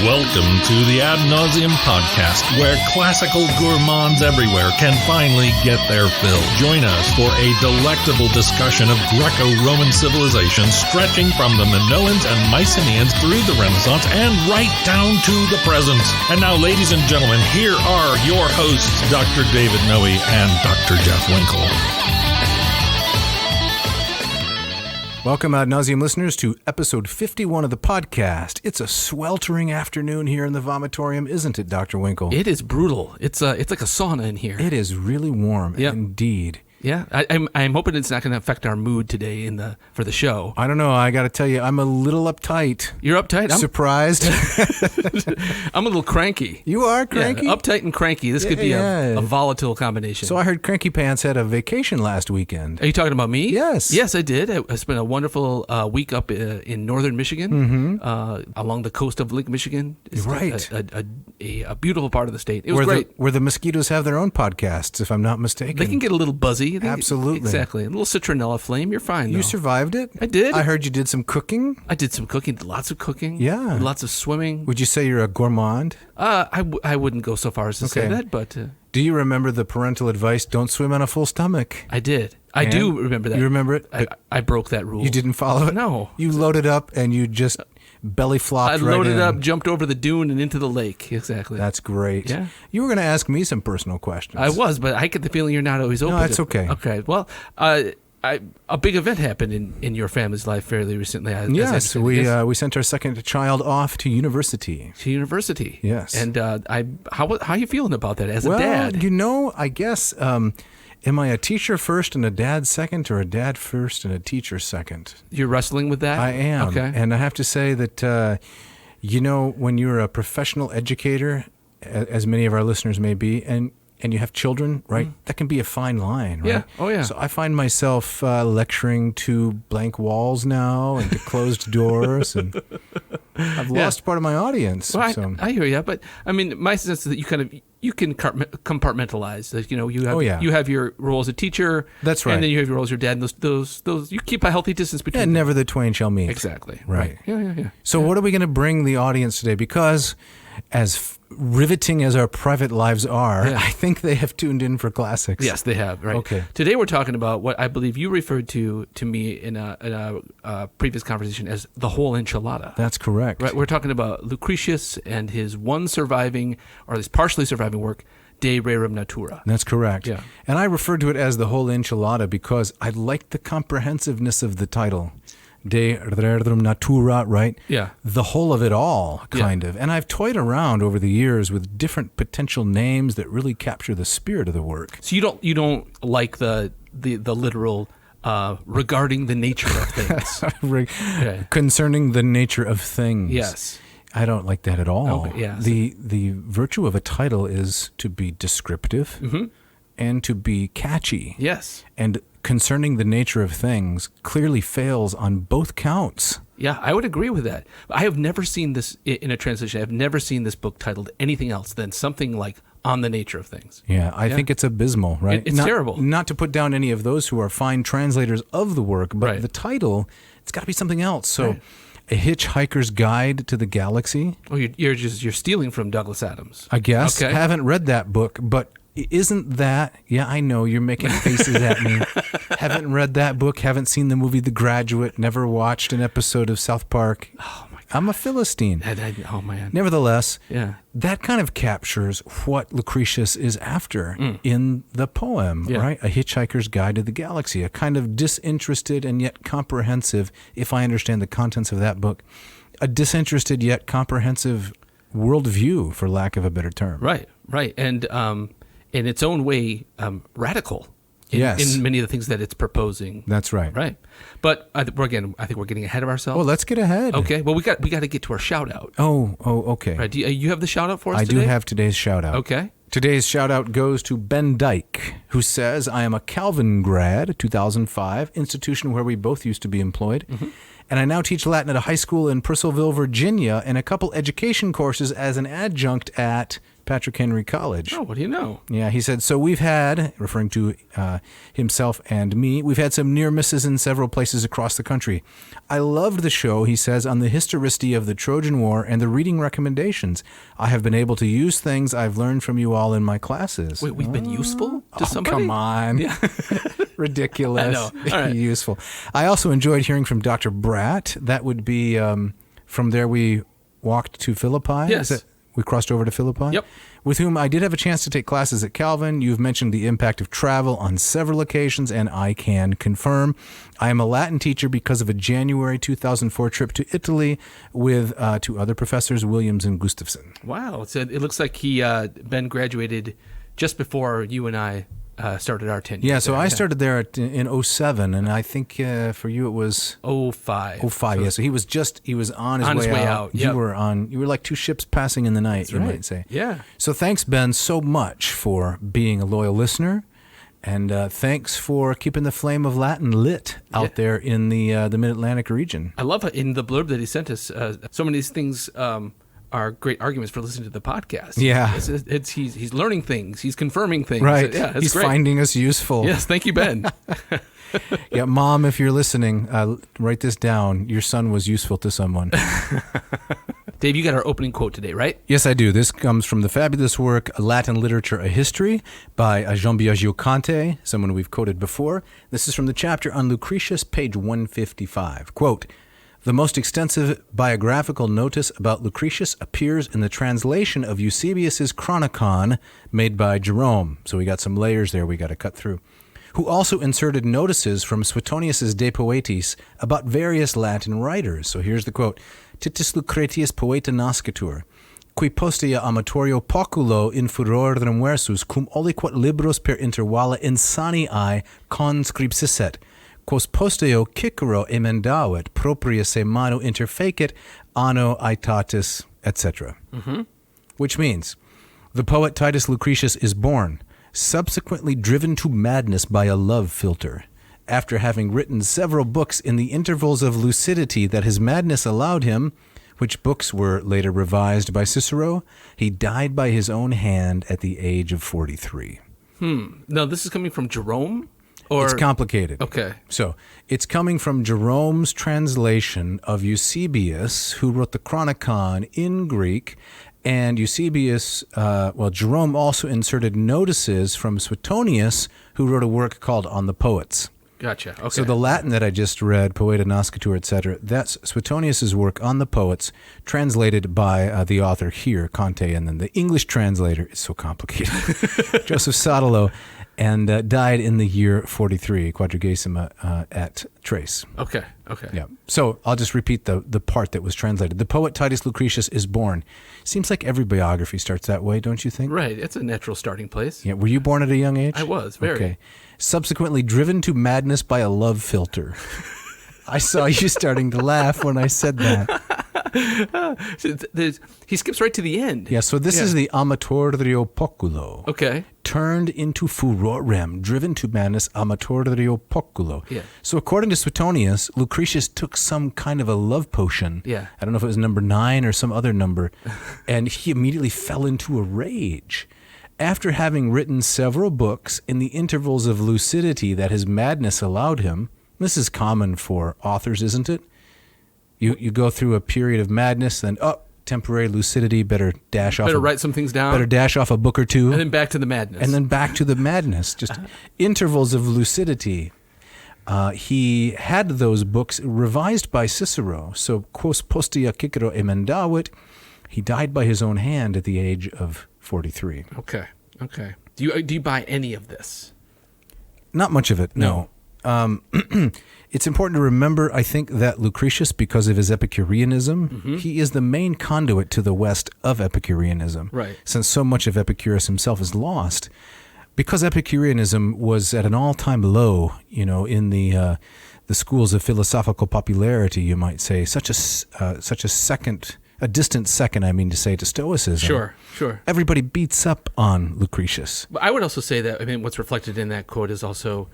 Welcome to the Ad Nauseam podcast, where classical gourmands everywhere can finally get their fill. Join us for a delectable discussion of Greco-Roman civilization stretching from the Minoans and Mycenaeans through the Renaissance and right down to the present. And now, ladies and gentlemen, here are your hosts, Dr. David Noe and Dr. Jeff Winkle. Welcome, Ad Nauseam listeners, to episode 51 of the podcast. It's a sweltering afternoon here in the vomitorium, isn't it, Dr. Winkle? It is brutal. It's like a sauna in here. It is really warm, indeed. Yeah, I'm hoping it's not going to affect our mood today for the show. I don't know. I got to tell you, I'm a little uptight. You're uptight? Surprised? I'm a little cranky. You are cranky? Yeah, uptight and cranky. This could be a volatile combination. So I heard Cranky Pants had a vacation last weekend. Are you talking about me? Yes. Yes, I did. I spent a wonderful week up in northern Michigan, along the coast of Lake Michigan. It's right. A beautiful part of the state. It was great. Where the mosquitoes have their own podcasts, if I'm not mistaken. They can get a little buzzy. Absolutely. Exactly. A little citronella flame. You're fine, though. You survived it? I did. I heard you did some cooking. I did some cooking. Lots of cooking. Yeah. Lots of swimming. Would you say you're a gourmand? I wouldn't go so far as to say that, but... Do you remember the parental advice, don't swim on a full stomach? I did. I do remember that. You remember it? I broke that rule. You didn't follow it? No. You loaded up and you just belly flopped right in. I loaded up, jumped over the dune and into the lake. Exactly. That's great. Yeah. You were going to ask me some personal questions. I was, but I get the feeling you're not always open. No, that's okay. Okay. Well, a big event happened in your family's life fairly recently. Yes, we sent our second child off to university. To university. Yes. And how are you feeling about that as a dad? Well, you know, I guess, am I a teacher first and a dad second, or a dad first and a teacher second? You're wrestling with that? I am. Okay. And I have to say that, when you're a professional educator, as many of our listeners may be, and you have children, right? That can be a fine line, right? Yeah. Oh, yeah. So I find myself lecturing to blank walls now and to closed doors, and I've lost part of my audience. Well, I hear you, but I mean, my sense is that you can compartmentalize. Like, you have your role as a teacher. That's right. And then you have your role as your dad. And those you keep a healthy distance between. And never the twain shall meet. Exactly. Right. Yeah. So what are we going to bring the audience today? Because as riveting as our private lives are, I think they have tuned in for classics. Yes, they have. Right. Okay. Today we're talking about what I believe you referred to me in a previous conversation as the whole enchilada. That's correct. Right. We're talking about Lucretius and his partially surviving work, De Rerum Natura. That's correct. Yeah. And I referred to it as the whole enchilada because I liked the comprehensiveness of the title. De Rerum Natura, right? Yeah. The whole of it all, kind of. And I've toyed around over the years with different potential names that really capture the spirit of the work. So you don't like the literal regarding the nature of things. Concerning the nature of things. Yes. I don't like that at all. Okay, yeah. The virtue of a title is to be descriptive and to be catchy. Yes. And concerning the nature of things clearly fails on both counts. Yeah, I would agree with that. I have never seen this in a translation. I've never seen this book titled anything else than something like On the Nature of Things. Yeah, I think it's abysmal, right? It's terrible. Not to put down any of those who are fine translators of the work, but the title, it's got to be something else. So, A Hitchhiker's Guide to the Galaxy. Oh, you're stealing from Douglas Adams. I guess. Okay. Haven't read that book, but isn't that... Yeah, I know, you're making faces at me. Haven't read that book, haven't seen the movie The Graduate, never watched an episode of South Park. Oh, my God. I'm a Philistine. Oh, man. Nevertheless, Yeah. that kind of captures what Lucretius is after in the poem, right? A Hitchhiker's Guide to the Galaxy, a kind of disinterested and yet comprehensive, if I understand the contents of that book, a disinterested yet comprehensive worldview, for lack of a better term. Right. And in its own way, radical in many of the things that it's proposing. That's right. Right. But I think we're getting ahead of ourselves. Well, let's get ahead. Okay. Well, we got to get to our shout out. Oh, okay. Right. Do you have the shout out for us I today? do have today's shout out. Okay. Today's shout out goes to Ben Dyke, who says, I am a Calvin grad, 2005, institution where we both used to be employed. And I now teach Latin at a high school in Purcellville, Virginia, and a couple education courses as an adjunct at Patrick Henry College. Oh, what do you know? Yeah, he said, so we've had, referring to himself and me, we've had some near misses in several places across the country. I loved the show, he says, on the historicity of the Trojan War and the reading recommendations. I have been able to use things I've learned from you all in my classes. Wait, we've been useful to somebody? Come on. Yeah. Ridiculous. I know. All right. Useful. I also enjoyed hearing from Dr. Bratt. That would be from there we walked to Philippi. Yes. We crossed over to Philippi? Yep. With whom I did have a chance to take classes at Calvin. You've mentioned the impact of travel on several occasions, and I can confirm. I am a Latin teacher because of a January 2004 trip to Italy with two other professors, Williams and Gustafson. Wow. It looks like Ben graduated just before you and I started our tenure. Yeah, so I started there in 07, and I think for you it was 05. 05, so yeah. So he was on his way out. Yep. You were like two ships passing in the night, That's you right. might say. Yeah. So thanks, Ben, so much for being a loyal listener, and thanks for keeping the flame of Latin lit out there in the Mid-Atlantic region. I love it. In the blurb that he sent us, so many of these things are great arguments for listening to the podcast. Yeah. He's learning things. He's confirming things. Right. Yeah, it's He's great. finding us useful. Yes, thank you, Ben. Yeah, Mom, if you're listening, write this down. Your son was useful to someone. Dave, you got our opening quote today, right? Yes, I do. This comes from the fabulous work Latin Literature, a History by Jean Biagio Conte, someone we've quoted before. This is from the chapter on Lucretius, page 155. Quote, the most extensive biographical notice about Lucretius appears in the translation of Eusebius's Chronicon made by Jerome. So we got some layers there we got to cut through. Who also inserted notices from Suetonius's De Poetis about various Latin writers. So here's the quote. Titus Lucretius poeta nascitur, qui postea amatorio populo in furorem versus cum oliquat libros per intervalla insanii conscripsisset, quos posteo Cicero emendavit propria se manu interfecit anno aetatis, etc. Mm-hmm. Which means, the poet Titus Lucretius is born, subsequently driven to madness by a love philter. After having written several books in the intervals of lucidity that his madness allowed him, which books were later revised by Cicero, he died by his own hand at the age of 43. Now, this is coming from Jerome? Or... It's complicated. Okay. So it's coming from Jerome's translation of Eusebius, who wrote the Chronicon in Greek. And Eusebius, Jerome also inserted notices from Suetonius, who wrote a work called On the Poets. Gotcha. Okay. So the Latin that I just read, Poeta Nascitur, etc., that's Suetonius's work on the poets, translated by the author here, Conte, and then the English translator is so complicated, Joseph Sodolo, and died in the year 43, Quadragesima at Trace. Okay. Yeah. So I'll just repeat the part that was translated. The poet Titus Lucretius is born. Seems like every biography starts that way, don't you think? Right. It's a natural starting place. Yeah. Were you born at a young age? I was, very. Okay. Subsequently driven to madness by a love philter. I saw you starting to laugh when I said that. He skips right to the end. Yeah, so this is the amatorio populo. Okay. Turned into furorem, driven to madness, amatorio populo. Yeah. So according to Suetonius, Lucretius took some kind of a love potion. Yeah. I don't know if it was number 9 or some other number. And he immediately fell into a rage. After having written several books in the intervals of lucidity that his madness allowed him, this is common for authors, isn't it? You go through a period of madness, then temporary lucidity, better dash off. Better write some things down. Better dash off a book or two. And then back to the madness. And then back to the madness. Just intervals of lucidity. He had those books revised by Cicero. So, quos postea Cicero emendavit, he died by his own hand at the age of 43. Okay. Do you buy any of this? Not much of it, no. It's important to remember, I think, that Lucretius, because of his Epicureanism, he is the main conduit to the West of Epicureanism. Right. Since so much of Epicurus himself is lost. Because Epicureanism was at an all-time low, in the schools of philosophical popularity, you might say, such a distant second, to Stoicism. Sure. Everybody beats up on Lucretius. But I would also say that, what's reflected in that quote is also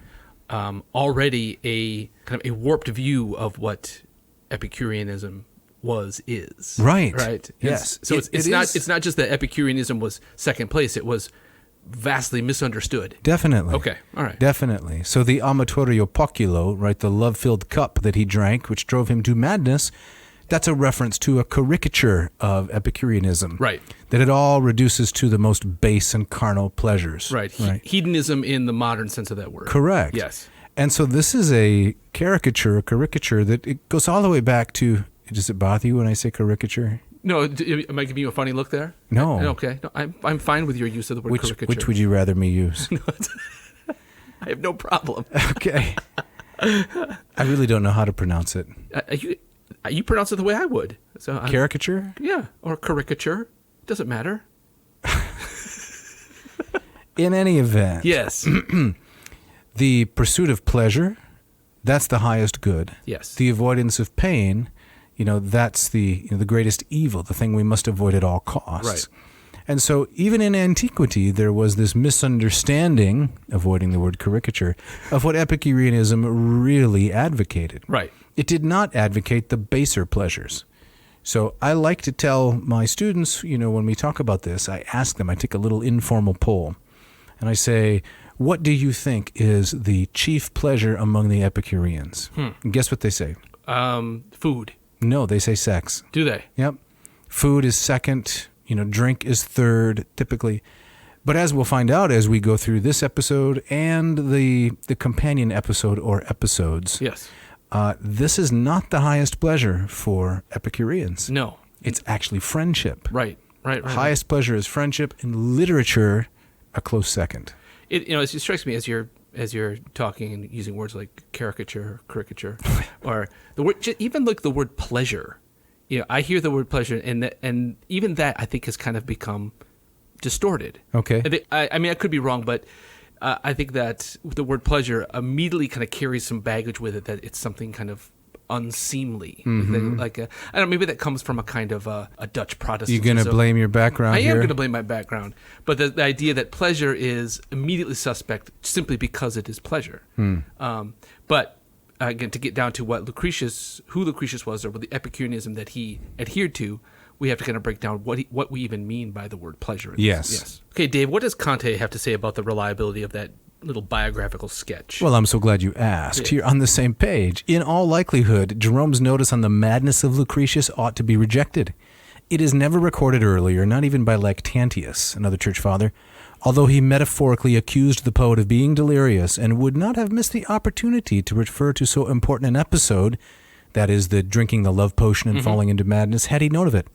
already a kind of a warped view of what Epicureanism is. Right. Right. Yes. So it's not just that Epicureanism was second place. It was vastly misunderstood. Definitely. Okay. All right. Definitely. So the amatorio poculo, right, the love-filled cup that he drank, which drove him to madness, that's a reference to a caricature of Epicureanism. Right. That it all reduces to the most base and carnal pleasures. Right. Hedonism in the modern sense of that word. Correct. Yes. And so this is a caricature that it goes all the way back to, does it bother you when I say caricature? No, am I giving you a funny look there? No. Okay. No, I'm fine with your use of the word caricature. Which would you rather me use? I have no problem. Okay. I really don't know how to pronounce it. You pronounce it the way I would. So Caricature? Yeah, or caricature. Doesn't matter. In any event. Yes. The pursuit of pleasure, that's the highest good. Yes. The avoidance of pain, that's the greatest evil, the thing we must avoid at all costs. Right. And so even in antiquity, there was this misunderstanding, avoiding the word caricature, of what Epicureanism really advocated. Right. It did not advocate the baser pleasures. So I like to tell my students, when we talk about this, I ask them, I take a little informal poll, and I say, what do you think is the chief pleasure among the Epicureans? And guess what they say? Food. No, they say sex. Do they? Yep. Food is second, drink is third, typically. But as we'll find out as we go through this episode and the companion episode or episodes, yes, this is not the highest pleasure for Epicureans. No. It's actually friendship. Right. Highest pleasure is friendship. In literature, a close second. It strikes me as you're talking and using words like caricature, or the word, even like the word pleasure. I hear the word pleasure, and even that I think has kind of become distorted. Okay. I could be wrong, but I think that the word pleasure immediately kind of carries some baggage with it, that it's something kind of unseemly. Mm-hmm. I don't know, maybe that comes from a kind of a Dutch Protestant. You're going to blame your background here? I am going to blame my background. But the idea that pleasure is immediately suspect simply because it is pleasure. But again, to get down to who Lucretius was, or what the Epicureanism that he adhered to, we have to kind of break down what we even mean by the word pleasure. Yes. Okay, Dave, what does Conte have to say about the reliability of that little biographical sketch? Well, I'm so glad you asked. Here on the same page, in all likelihood, Jerome's notice on the madness of Lucretius ought to be rejected. It is never recorded earlier, not even by Lactantius, another church father, although he metaphorically accused the poet of being delirious and would not have missed the opportunity to refer to so important an episode, that is, the drinking the love potion and falling into madness, had he known of it.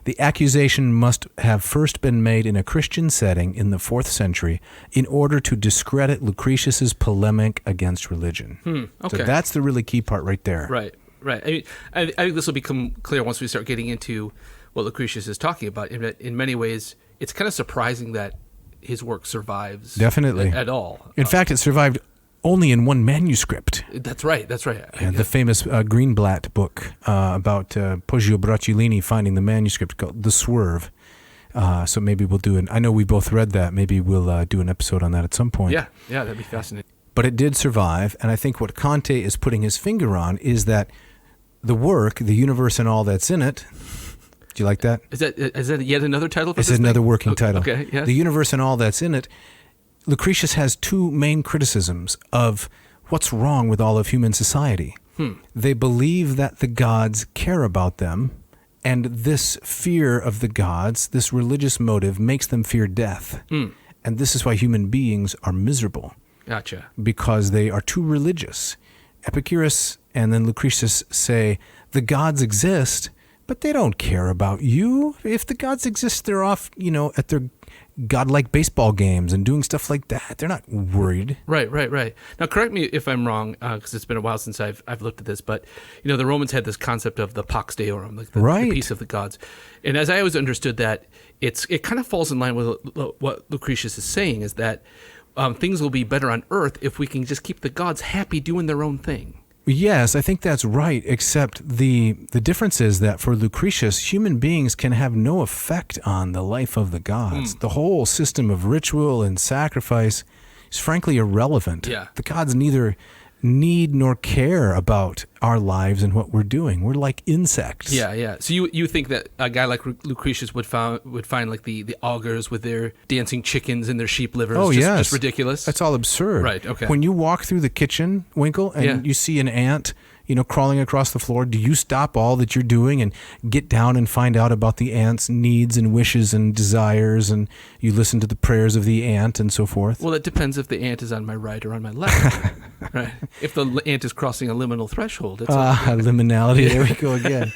The accusation must have first been made in a Christian setting in the 4th century in order to discredit Lucretius's polemic against religion. Okay. So that's the really key part right there. Right. I think this will become clear once we start getting into what Lucretius is talking about. In many ways, it's kind of surprising that his work survives. Definitely. At all. In fact, it survived only in one manuscript. That's right. The famous Greenblatt book about Poggio Bracciolini finding the manuscript called The Swerve. So maybe we'll do I know we both read that. Maybe we'll do an episode on that at some point. Yeah, that'd be fascinating. But it did survive, and I think what Conte is putting his finger on is that the work, the universe and all that's in it. Do you like that? Is that yet another title for this? It's another working title. Okay, yes. The universe and all that's in it. Lucretius has two main criticisms of what's wrong with all of human society. They believe that the gods care about them, and this fear of the gods, this religious motive, makes them fear death. And this is why human beings are miserable. Gotcha. Because they are too religious. Epicurus and then Lucretius say, the gods exist, but they don't care about you. If the gods exist, they're off, at their godlike baseball games and doing stuff like that. They're not worried. Right. Now, correct me if I'm wrong, because it's been a while since I've looked at this, but, the Romans had this concept of the pax deorum, like the peace of the gods. And as I always understood that, it kind of falls in line with what Lucretius is saying, is that things will be better on earth if we can just keep the gods happy doing their own thing. Yes, I think that's right, except the difference is that for Lucretius, human beings can have no effect on the life of the gods. The whole system of ritual and sacrifice is frankly irrelevant. Yeah. The gods neither need nor care about our lives and what we're doing. We're like insects. Yeah. So you think that a guy like Lucretius would find like the augurs with their dancing chickens and their sheep livers just ridiculous? That's all absurd. Right, okay. When you walk through the kitchen, Winkle, and you see an ant, crawling across the floor, do you stop all that you're doing and get down and find out about the ant's needs and wishes and desires, and you listen to the prayers of the ant and so forth? Well, it depends if the ant is on my right or on my left. Right. If the ant is crossing a liminal threshold. It's liminality. There we go again.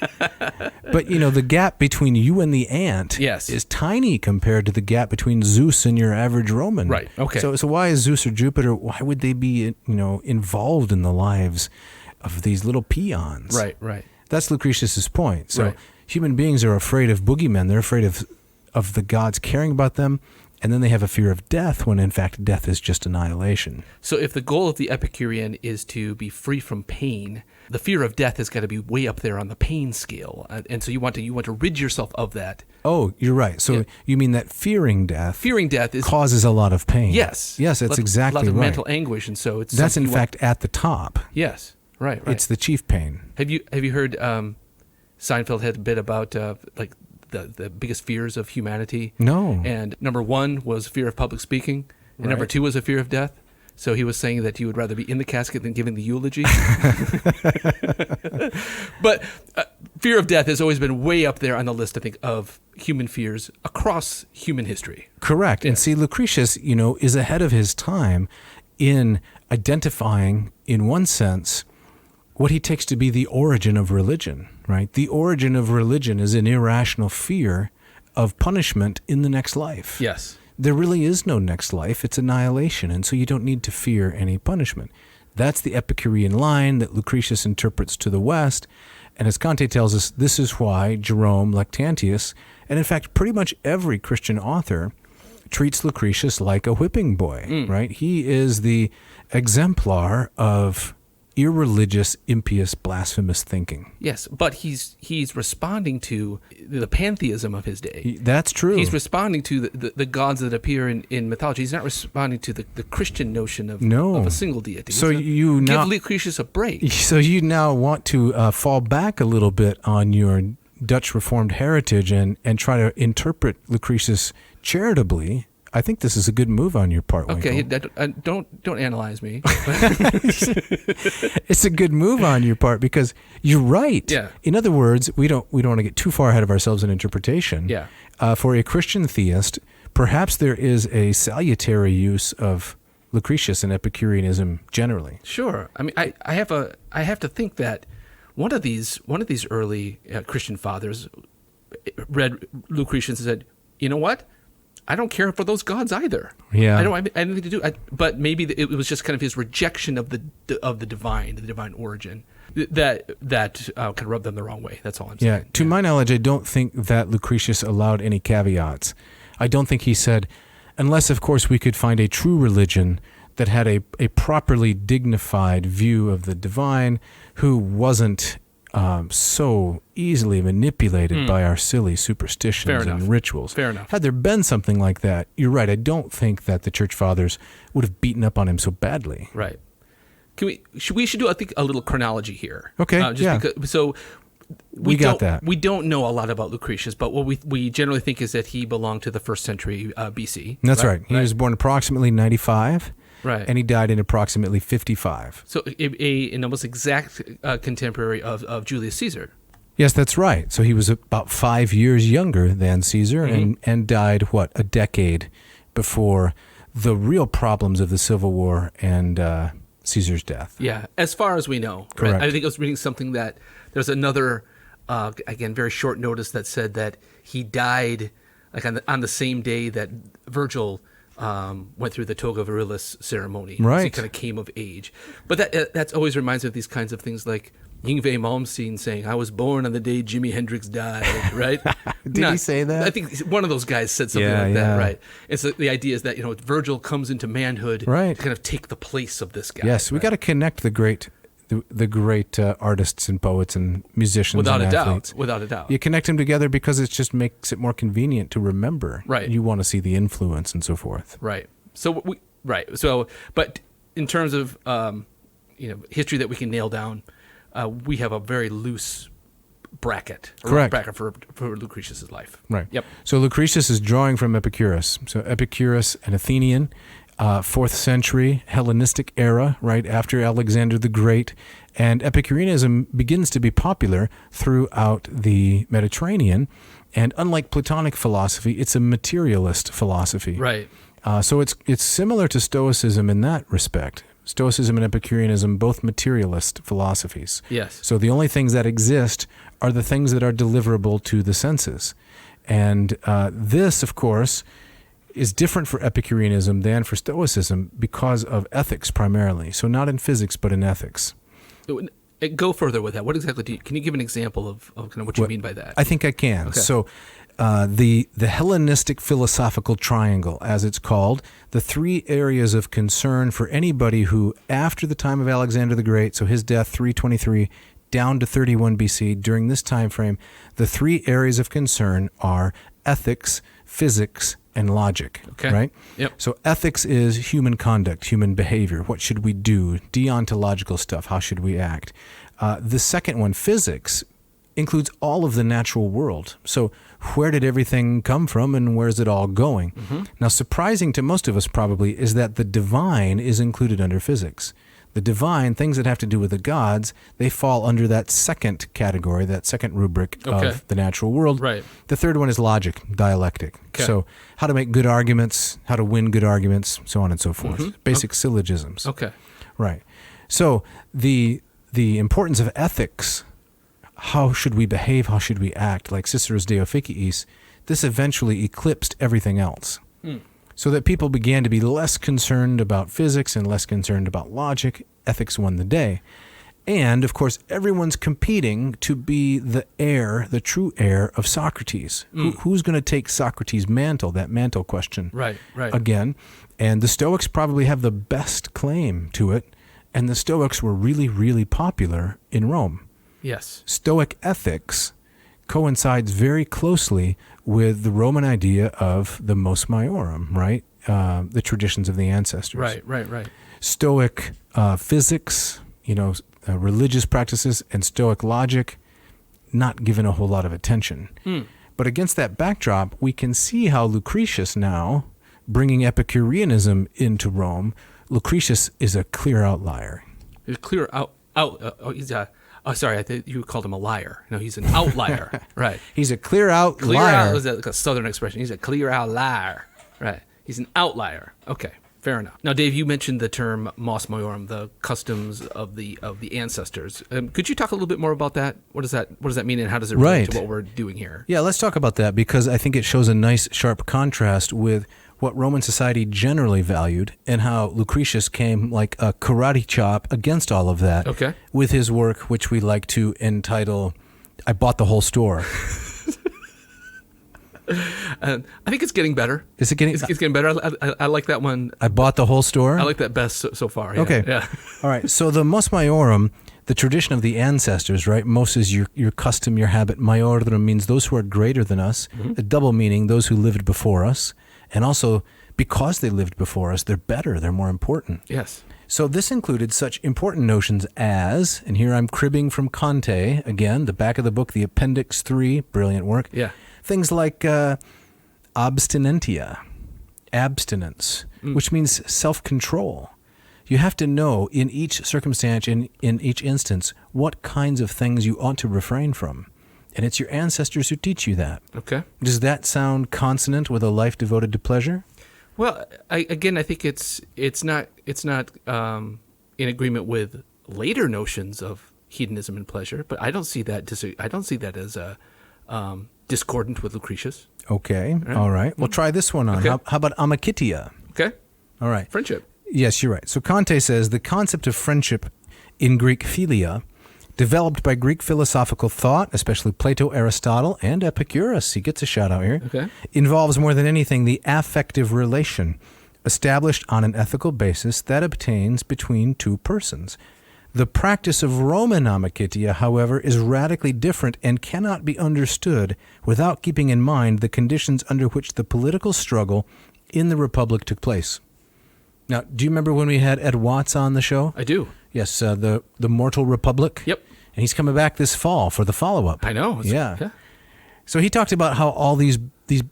But, the gap between you and the ant Yes. is tiny compared to the gap between Zeus and your average Roman. Right. Okay. So why is Zeus or Jupiter, why would they be, involved in the lives of these little peons? Right. That's Lucretius's point. So Right. human beings are afraid of boogeymen. They're afraid of the gods caring about them. And then they have a fear of death when, in fact, death is just annihilation. So if the goal of the Epicurean is to be free from pain, the fear of death has got to be way up there on the pain scale. And so you want to rid yourself of that. Oh, you're right. So you mean that fearing death is causes a lot of pain. Yes. Yes, that's exactly right. A lot of mental anguish. And so that's, in fact, at the top. Yes. Right. It's the chief pain. Have you heard Seinfeld had a bit about the biggest fears of humanity? No. And number one was fear of public speaking, and number two was a fear of death. So he was saying that he would rather be in the casket than giving the eulogy. But fear of death has always been way up there on the list, I think, of human fears across human history. Correct. Yeah. And see, Lucretius, is ahead of his time in identifying, in one sense, what he takes to be the origin of religion, right? The origin of religion is an irrational fear of punishment in the next life. Yes. There really is no next life. It's annihilation, and so you don't need to fear any punishment. That's the Epicurean line that Lucretius interprets to the West, and as Conte tells us, this is why Jerome, Lactantius, and in fact pretty much every Christian author treats Lucretius like a whipping boy, right? He is the exemplar of irreligious, impious, blasphemous thinking. Yes, but he's responding to the pantheism of his day. That's true. He's responding to the gods that appear in mythology. He's not responding to the Christian notion of a single deity. So give Lucretius a break. So you now want to fall back a little bit on your Dutch Reformed heritage and try to interpret Lucretius charitably. I think this is a good move on your part, Okay, Winkle. Don't analyze me. It's a good move on your part because you're right. Yeah. In other words, we don't want to get too far ahead of ourselves in interpretation. Yeah. For a Christian theist, perhaps there is a salutary use of Lucretius and Epicureanism generally. Sure. I mean, I have to think that one of these early Christian fathers read Lucretius and said, "You know what? I don't care for those gods either. Yeah. I don't have anything to do. But maybe it was just kind of his rejection of the divine origin that kind of rubbed them the wrong way. That's all I'm saying. Yeah. To my knowledge, I don't think that Lucretius allowed any caveats. I don't think he said, unless of course we could find a true religion that had a properly dignified view of the divine, who wasn't so easily manipulated by our silly superstitions and rituals. Fair enough. Had there been something like that, you're right, I don't think that the church fathers would have beaten up on him so badly. Right. We should do, I think, a little chronology here. Okay, we got that. We don't know a lot about Lucretius, but what we generally think is that he belonged to the 1st century BC. That's right. He was born approximately 95. Right. And he died in approximately 55. So an almost exact contemporary of Julius Caesar. Yes, that's right. So he was about 5 years younger than Caesar and died, a decade before the real problems of the Civil War and Caesar's death. Yeah, as far as we know. Correct. Right? I think I was reading something that there's another, again, very short notice that said that he died like on the same day that Virgil went through the toga virilis ceremony. Right. So he kind of came of age. But that's always reminds me of these kinds of things like Yngwie Malmsteen saying, "I was born on the day Jimi Hendrix died," right? Did he say that? I think one of those guys said something that, right? And so the idea is that, Virgil comes into manhood to kind of take the place of this guy. Yes, we got to connect the great artists and poets and musicians and athletes. Without a doubt. You connect them together because it just makes it more convenient to remember. Right. You want to see the influence and so forth. Right. So but in terms of history that we can nail down, we have a very loose bracket. Correct. Bracket for Lucretius's life. Right. Yep. So Lucretius is drawing from Epicurus. So Epicurus, an Athenian, 4th century Hellenistic era, right after Alexander the Great. And Epicureanism begins to be popular throughout the Mediterranean. And unlike Platonic philosophy, it's a materialist philosophy. Right. So it's similar to Stoicism in that respect. Stoicism and Epicureanism, both materialist philosophies. Yes. So the only things that exist are the things that are deliverable to the senses. And this, of course, is different for Epicureanism than for Stoicism because of ethics primarily. So not in physics, but in ethics. Go further with that. What exactly can you give an example of kind of what you mean by that? I think I can. Okay. So the Hellenistic philosophical triangle, as it's called, the 3 areas of concern for anybody who, after the time of Alexander the Great, so his death 323 down to 31 BC, during this time frame, the 3 areas of concern are ethics, physics, and logic. Okay. Right? Yep. So ethics is human conduct, human behavior. What should we do? Deontological stuff. How should we act? The second one, physics, includes all of the natural world. So where did everything come from and where's it all going? Mm-hmm. Now, surprising to most of us probably is that the divine is included under physics. The divine, things that have to do with the gods, they fall under that second category, that second rubric of the natural world. Right. The third one is logic, dialectic. Okay. So how to make good arguments, how to win good arguments, so on and so forth. Mm-hmm. Basic syllogisms. Okay. Right. So the importance of ethics, how should we behave, how should we act, like Cicero's De Officiis, this eventually eclipsed everything else. So that people began to be less concerned about physics and less concerned about logic. Ethics won the day. And, of course, everyone's competing to be the heir, the true heir of Socrates. Who's going to take Socrates' mantle, that mantle question? Right. Again. And the Stoics probably have the best claim to it. And the Stoics were really, really popular in Rome. Yes. Stoic ethics coincides very closely with the Roman idea of the mos maiorum, right? The traditions of the ancestors. Right. Stoic physics, religious practices, and Stoic logic, not given a whole lot of attention. But against that backdrop, we can see how Lucretius now, bringing Epicureanism into Rome, Lucretius is a clear outlier. He's clear sorry, I think you called him a liar. No, he's an outlier. Right. He's a clear out clear liar. Out, was that like a Southern expression? He's a clear out liar. Right. He's an outlier. Okay. Fair enough. Now, Dave, you mentioned the term mos maiorum, the customs of the ancestors. Could you talk a little bit more about that? What does that mean, and how does it relate to what we're doing here? Yeah, let's talk about that, because I think it shows a nice, sharp contrast with what Roman society generally valued and how Lucretius came like a karate chop against all of that. Okay. With his work, which we like to entitle, I Bought the Whole Store. I think it's getting better. Is it getting? It's getting better. I like that one. I Bought the Whole Store. I like that best so far. Yeah. Okay. Yeah. All right. So the mos maiorum, the tradition of the ancestors, right? Mos is your custom, your habit. Maiorum means those who are greater than us. Mm-hmm. A double meaning, those who lived before us, and also because they lived before us, they're better. They're more important. Yes. So this included such important notions as, and here I'm cribbing from Conte again, the back of the book, the Appendix 3, brilliant work. Yeah. Things like abstinentia, abstinence, which means self-control. You have to know in each circumstance, in each instance, what kinds of things you ought to refrain from. And it's your ancestors who teach you that. Okay. Does that sound consonant with a life devoted to pleasure? Well, I think it's not in agreement with later notions of hedonism and pleasure, but I don't see that as discordant with Lucretius. Okay. All right. Well, try this one on. Okay. How about amakitia? Okay. All right. Friendship. Yes, you're right. So Conte says the concept of friendship in Greek philia, developed by Greek philosophical thought, especially Plato, Aristotle, and Epicurus, he gets a shout out here, involves more than anything the affective relation established on an ethical basis that obtains between two persons. The practice of Roman amakitia, however, is radically different and cannot be understood without keeping in mind the conditions under which the political struggle in the Republic took place. Now, do you remember when we had Ed Watts on the show? I do. Yes, the Mortal Republic. Yep. And he's coming back this fall for the follow-up. I know. Yeah. So he talked about how all these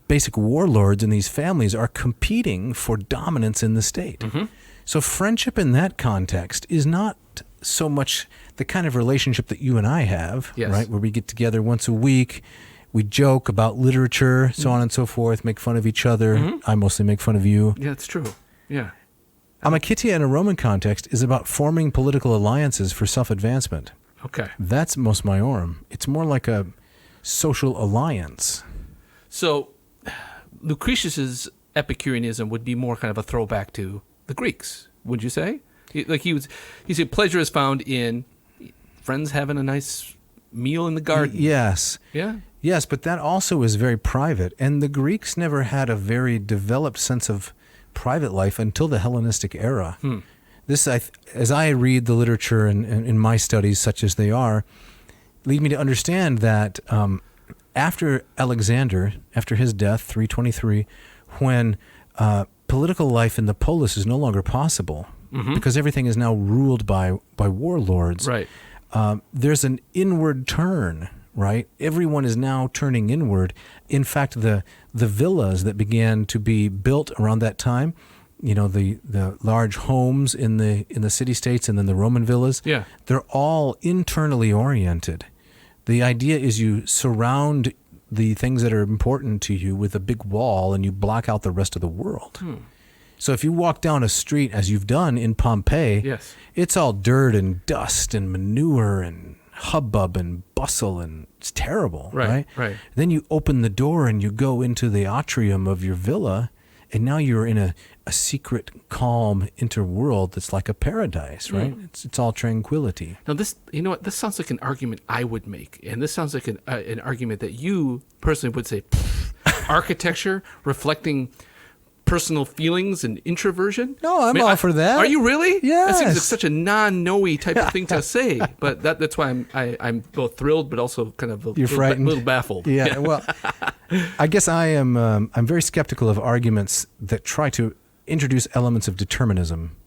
basic warlords and these families are competing for dominance in the state. Mm-hmm. So friendship in that context is not so much the kind of relationship that you and I have, right? Where we get together once a week, we joke about literature, so on and so forth, make fun of each other. Mm-hmm. I mostly make fun of you. Yeah, that's true. Yeah. Amakitia in a Roman context is about forming political alliances for self-advancement. Okay. That's mos maiorum. It's more like a social alliance. So Lucretius's Epicureanism would be more kind of a throwback to the Greeks, would you say? He said pleasure is found in friends having a nice meal in the garden. Yes. Yeah. Yes, but that also is very private. And the Greeks never had a very developed sense of private life until the Hellenistic era. This, as I read the literature and in my studies, such as they are, lead me to understand that after Alexander, after his death, 323, when political life in the polis is no longer possible, because everything is now ruled by warlords, right? There's an inward turn, right? Everyone is now turning inward. In fact, the villas that began to be built around that time, you know, the large homes in the city-states and then the Roman villas, they're all internally oriented. The idea is you surround the things that are important to you with a big wall and you block out the rest of the world. So if you walk down a street, as you've done in Pompeii, it's all dirt and dust and manure and hubbub and bustle, and it's terrible, right? Then you open the door and you go into the atrium of your villa, and now you're in a secret, calm interworld that's like a paradise, right? It's all tranquility. Now this, you know what, this sounds like an argument I would make, and this sounds like an argument that you personally would say, architecture reflecting personal feelings and introversion. No, I'm all for that. Are you really? Yes. That seems like such a non-no-y type of thing to say, but that's why I'm both thrilled but also kind of a little baffled. Yeah. Well, I guess I'm very skeptical of arguments that try to introduce elements of determinism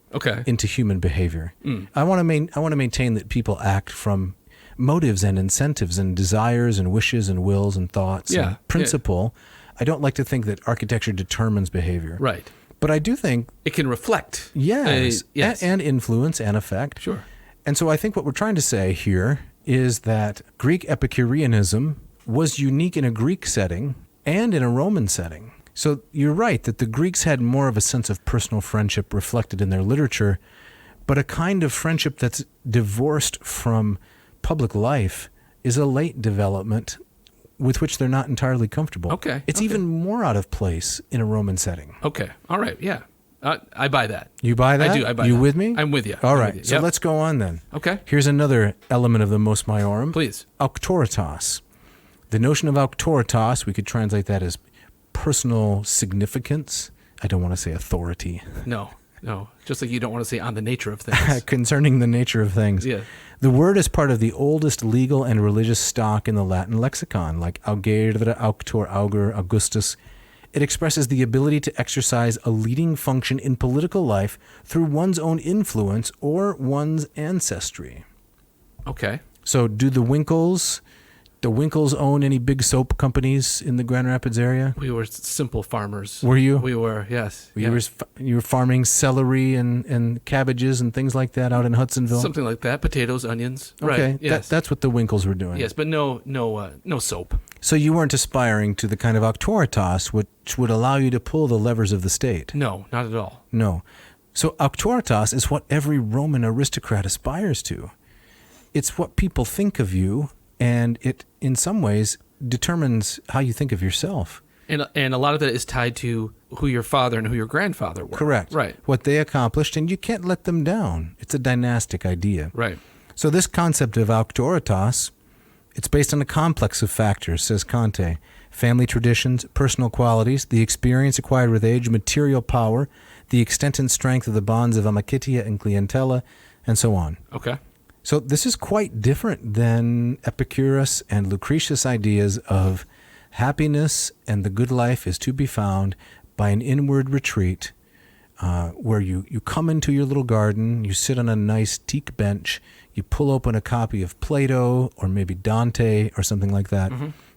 into human behavior. I want to maintain that people act from motives and incentives and desires and wishes and wills and thoughts and principle. I don't like to think that architecture determines behavior. Right. But I do think it can reflect. Yes. And influence and affect. Sure. And so I think what we're trying to say here is that Greek Epicureanism was unique in a Greek setting and in a Roman setting. So you're right that the Greeks had more of a sense of personal friendship reflected in their literature, but a kind of friendship that's divorced from public life is a late development with which they're not entirely comfortable. It's even more out of place in a Roman setting. Okay. All right. Yeah. I buy that. You buy that? I do. I buy you that. with me? I'm with you. All right. So let's go on then. Okay. Here's another element of the mos maiorum. Please. Auctoritas. The notion of auctoritas, we could translate that as personal significance. I don't want to say authority. No. Just like you don't want to say on the nature of things. Concerning the nature of things. Yeah. The word is part of the oldest legal and religious stock in the Latin lexicon, like augere, auctor, augur, augustus. It expresses the ability to exercise a leading function in political life through one's own influence or one's ancestry. Okay. So do the Winkles own any big soap companies in the Grand Rapids area? We were simple farmers. Were you? We were, yes. You were farming celery and cabbages and things like that out in Hudsonville? Something like that. Potatoes, onions. Okay. Right. Yes. That's what the Winkles were doing. Yes, but no soap. So you weren't aspiring to the kind of auctoritas which would allow you to pull the levers of the state? No, not at all. No. So auctoritas is what every Roman aristocrat aspires to. It's what people think of you, and it, in some ways, determines how you think of yourself. And a lot of that is tied to who your father and who your grandfather were. Correct. Right. What they accomplished, and you can't let them down. It's a dynastic idea. Right. So this concept of auctoritas, it's based on a complex of factors, says Kante. Family traditions, personal qualities, the experience acquired with age, material power, the extent and strength of the bonds of amicitia and clientela, and so on. Okay. So this is quite different than Epicurus and Lucretius' ideas of happiness and the good life is to be found by an inward retreat where you come into your little garden, you sit on a nice teak bench, you pull open a copy of Plato or maybe Dante or something like that,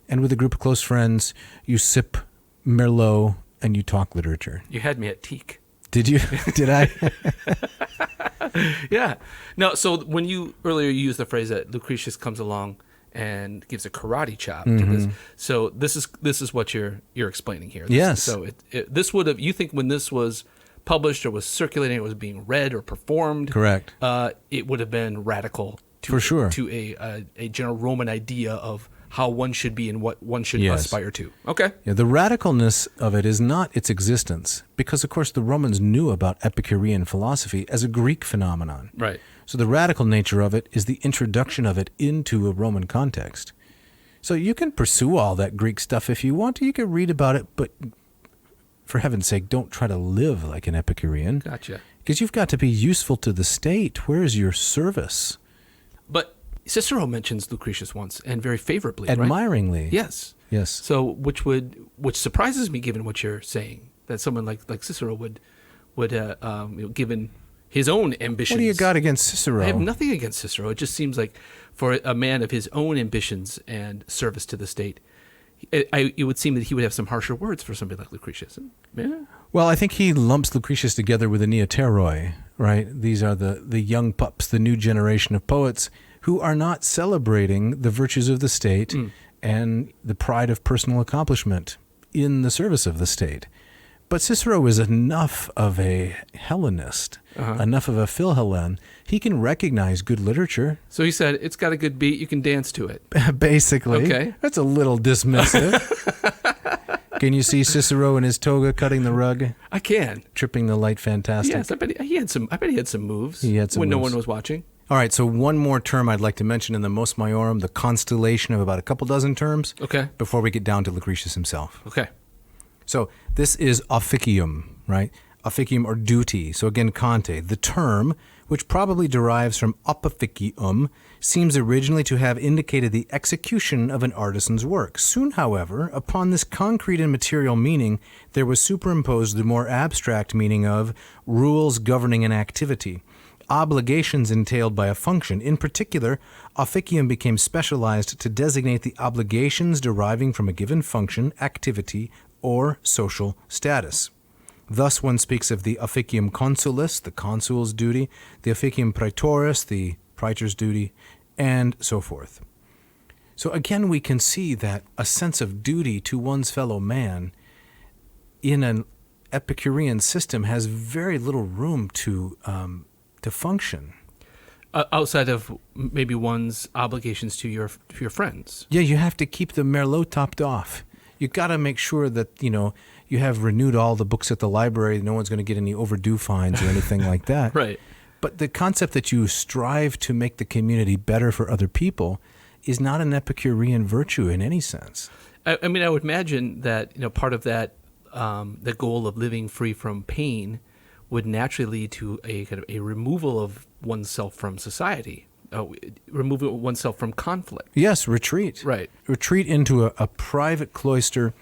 and with a group of close friends, you sip Merlot and you talk literature. You had me at teak. Did you? Did I? Yeah. No, so when you earlier used the phrase that Lucretius comes along and gives a karate chop to this. So this is what you're explaining here. Yes. So this would have, you think when this was published or was circulating, it was being read or performed. Correct. It would have been radical to, for sure, to a general Roman idea of how one should be and what one should aspire to. Okay. Yeah, the radicalness of it is not its existence, because of course the Romans knew about Epicurean philosophy as a Greek phenomenon. Right. So the radical nature of it is the introduction of it into a Roman context. So you can pursue all that Greek stuff if you want to. You can read about it, but for heaven's sake, don't try to live like an Epicurean. Gotcha. Because you've got to be useful to the state. Where is your service? But Cicero mentions Lucretius once, and very favorably, admiringly. Right? Yes. Yes. So which surprises me, given what you're saying, that someone like Cicero would given his own ambitions. What do you got against Cicero? I have nothing against Cicero. It just seems like for a man of his own ambitions and service to the state, it would seem that he would have some harsher words for somebody like Lucretius. Yeah. Well, I think he lumps Lucretius together with the Neoteroi, right? These are the young pups, the new generation of poets who are not celebrating the virtues of the state and the pride of personal accomplishment in the service of the state. But Cicero is enough of a Hellenist, enough of a Philhellen. He can recognize good literature. So he said, it's got a good beat, you can dance to it. Basically. Okay. That's a little dismissive. Can you see Cicero in his toga cutting the rug? I can. Tripping the light fantastic? Yes, I bet he had some moves he had some when moves. No one was watching. All right, so one more term I'd like to mention in the Mos Maiorum, the constellation of about a couple dozen terms. Okay. Before we get down to Lucretius himself. Okay. So this is officium, right? Officium or duty. So again, Conte. The term, which probably derives from opificium, seems originally to have indicated the execution of an artisan's work. Soon, however, upon this concrete and material meaning, there was superimposed the more abstract meaning of rules governing an activity, obligations entailed by a function. In particular, officium became specialized to designate the obligations deriving from a given function, activity, or social status. Thus, one speaks of the officium consulis, the consul's duty, the officium praetoris, the praetor's duty, and so forth. So again, we can see that a sense of duty to one's fellow man in an Epicurean system has very little room to function. Outside of maybe one's obligations to your friends. Yeah, you have to keep the Merlot topped off. You got to make sure that, you have renewed all the books at the library. No one's going to get any overdue fines or anything like that. Right. But the concept that you strive to make the community better for other people is not an Epicurean virtue in any sense. I mean, I would imagine that, part of that, the goal of living free from pain would naturally lead to a kind of a removal of oneself from society. Removing oneself from conflict. Yes, retreat. Right. Retreat into a private cloister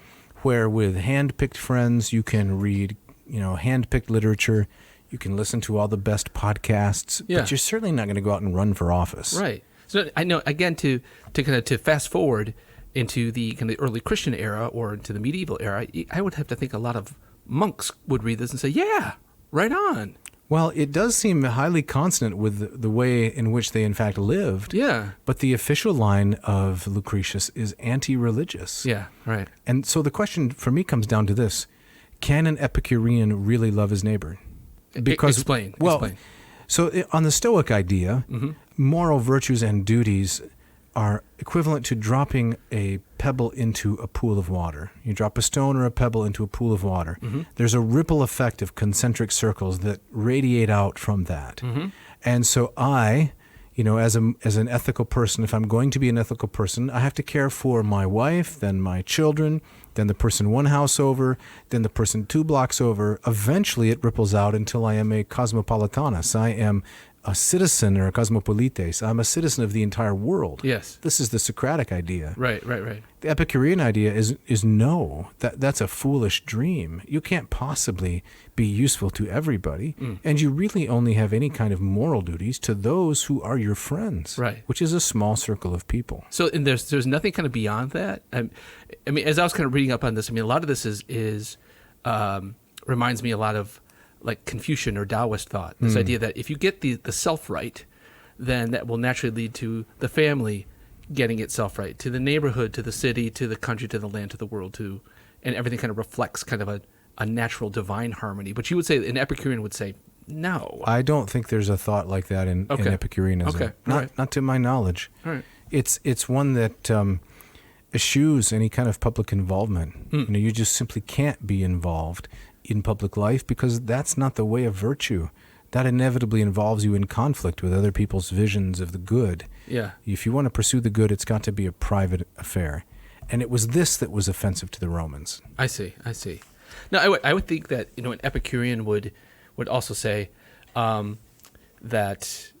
where with hand-picked friends you can read, hand-picked literature, you can listen to all the best podcasts, but you're certainly not going to go out and run for office. Right. So I know, again, to fast forward into the kind of early Christian era or into the medieval era, I would have to think a lot of monks would read this and say, yeah, right on. Well, it does seem highly consonant with the way in which they in fact lived. Yeah. But the official line of Lucretius is anti-religious. Yeah, right. And so the question for me comes down to this. Can an Epicurean really love his neighbor? Explain. So on the Stoic idea, moral virtues and duties are equivalent to dropping a pebble into a pool of water. You drop a stone or a pebble into a pool of water. There's a ripple effect of concentric circles that radiate out from that. And so I, as an ethical person, if I'm going to be an ethical person, I have to care for my wife, then my children, then the person one house over, then the person 2 blocks over. Eventually it ripples out until I am a cosmopolitanus. I am a citizen or a cosmopolites. I'm a citizen of the entire world. Yes. This is the Socratic idea. Right. The Epicurean idea is no. That's a foolish dream. You can't possibly be useful to everybody, and you really only have any kind of moral duties to those who are your friends, right? Which is a small circle of people. So, and there's nothing kind of beyond that. I mean, as I was kind of reading up on this, I mean, a lot of this is reminds me a lot of like Confucian or Taoist thought. This idea that if you get the self right, then that will naturally lead to the family getting itself right, to the neighborhood, to the city, to the country, to the land, to the world, and everything kind of reflects kind of a natural divine harmony. But you would say, an Epicurean would say, no. I don't think there's a thought like that in Epicureanism. Okay. Not to my knowledge. All right. It's one that eschews any kind of public involvement. You just simply can't be involved in public life because that's not the way of virtue. That inevitably involves you in conflict with other people's visions of the good. Yeah. If you want to pursue the good, it's got to be a private affair. And it was this that was offensive to the Romans. I see. Now, I would think that an Epicurean would also say that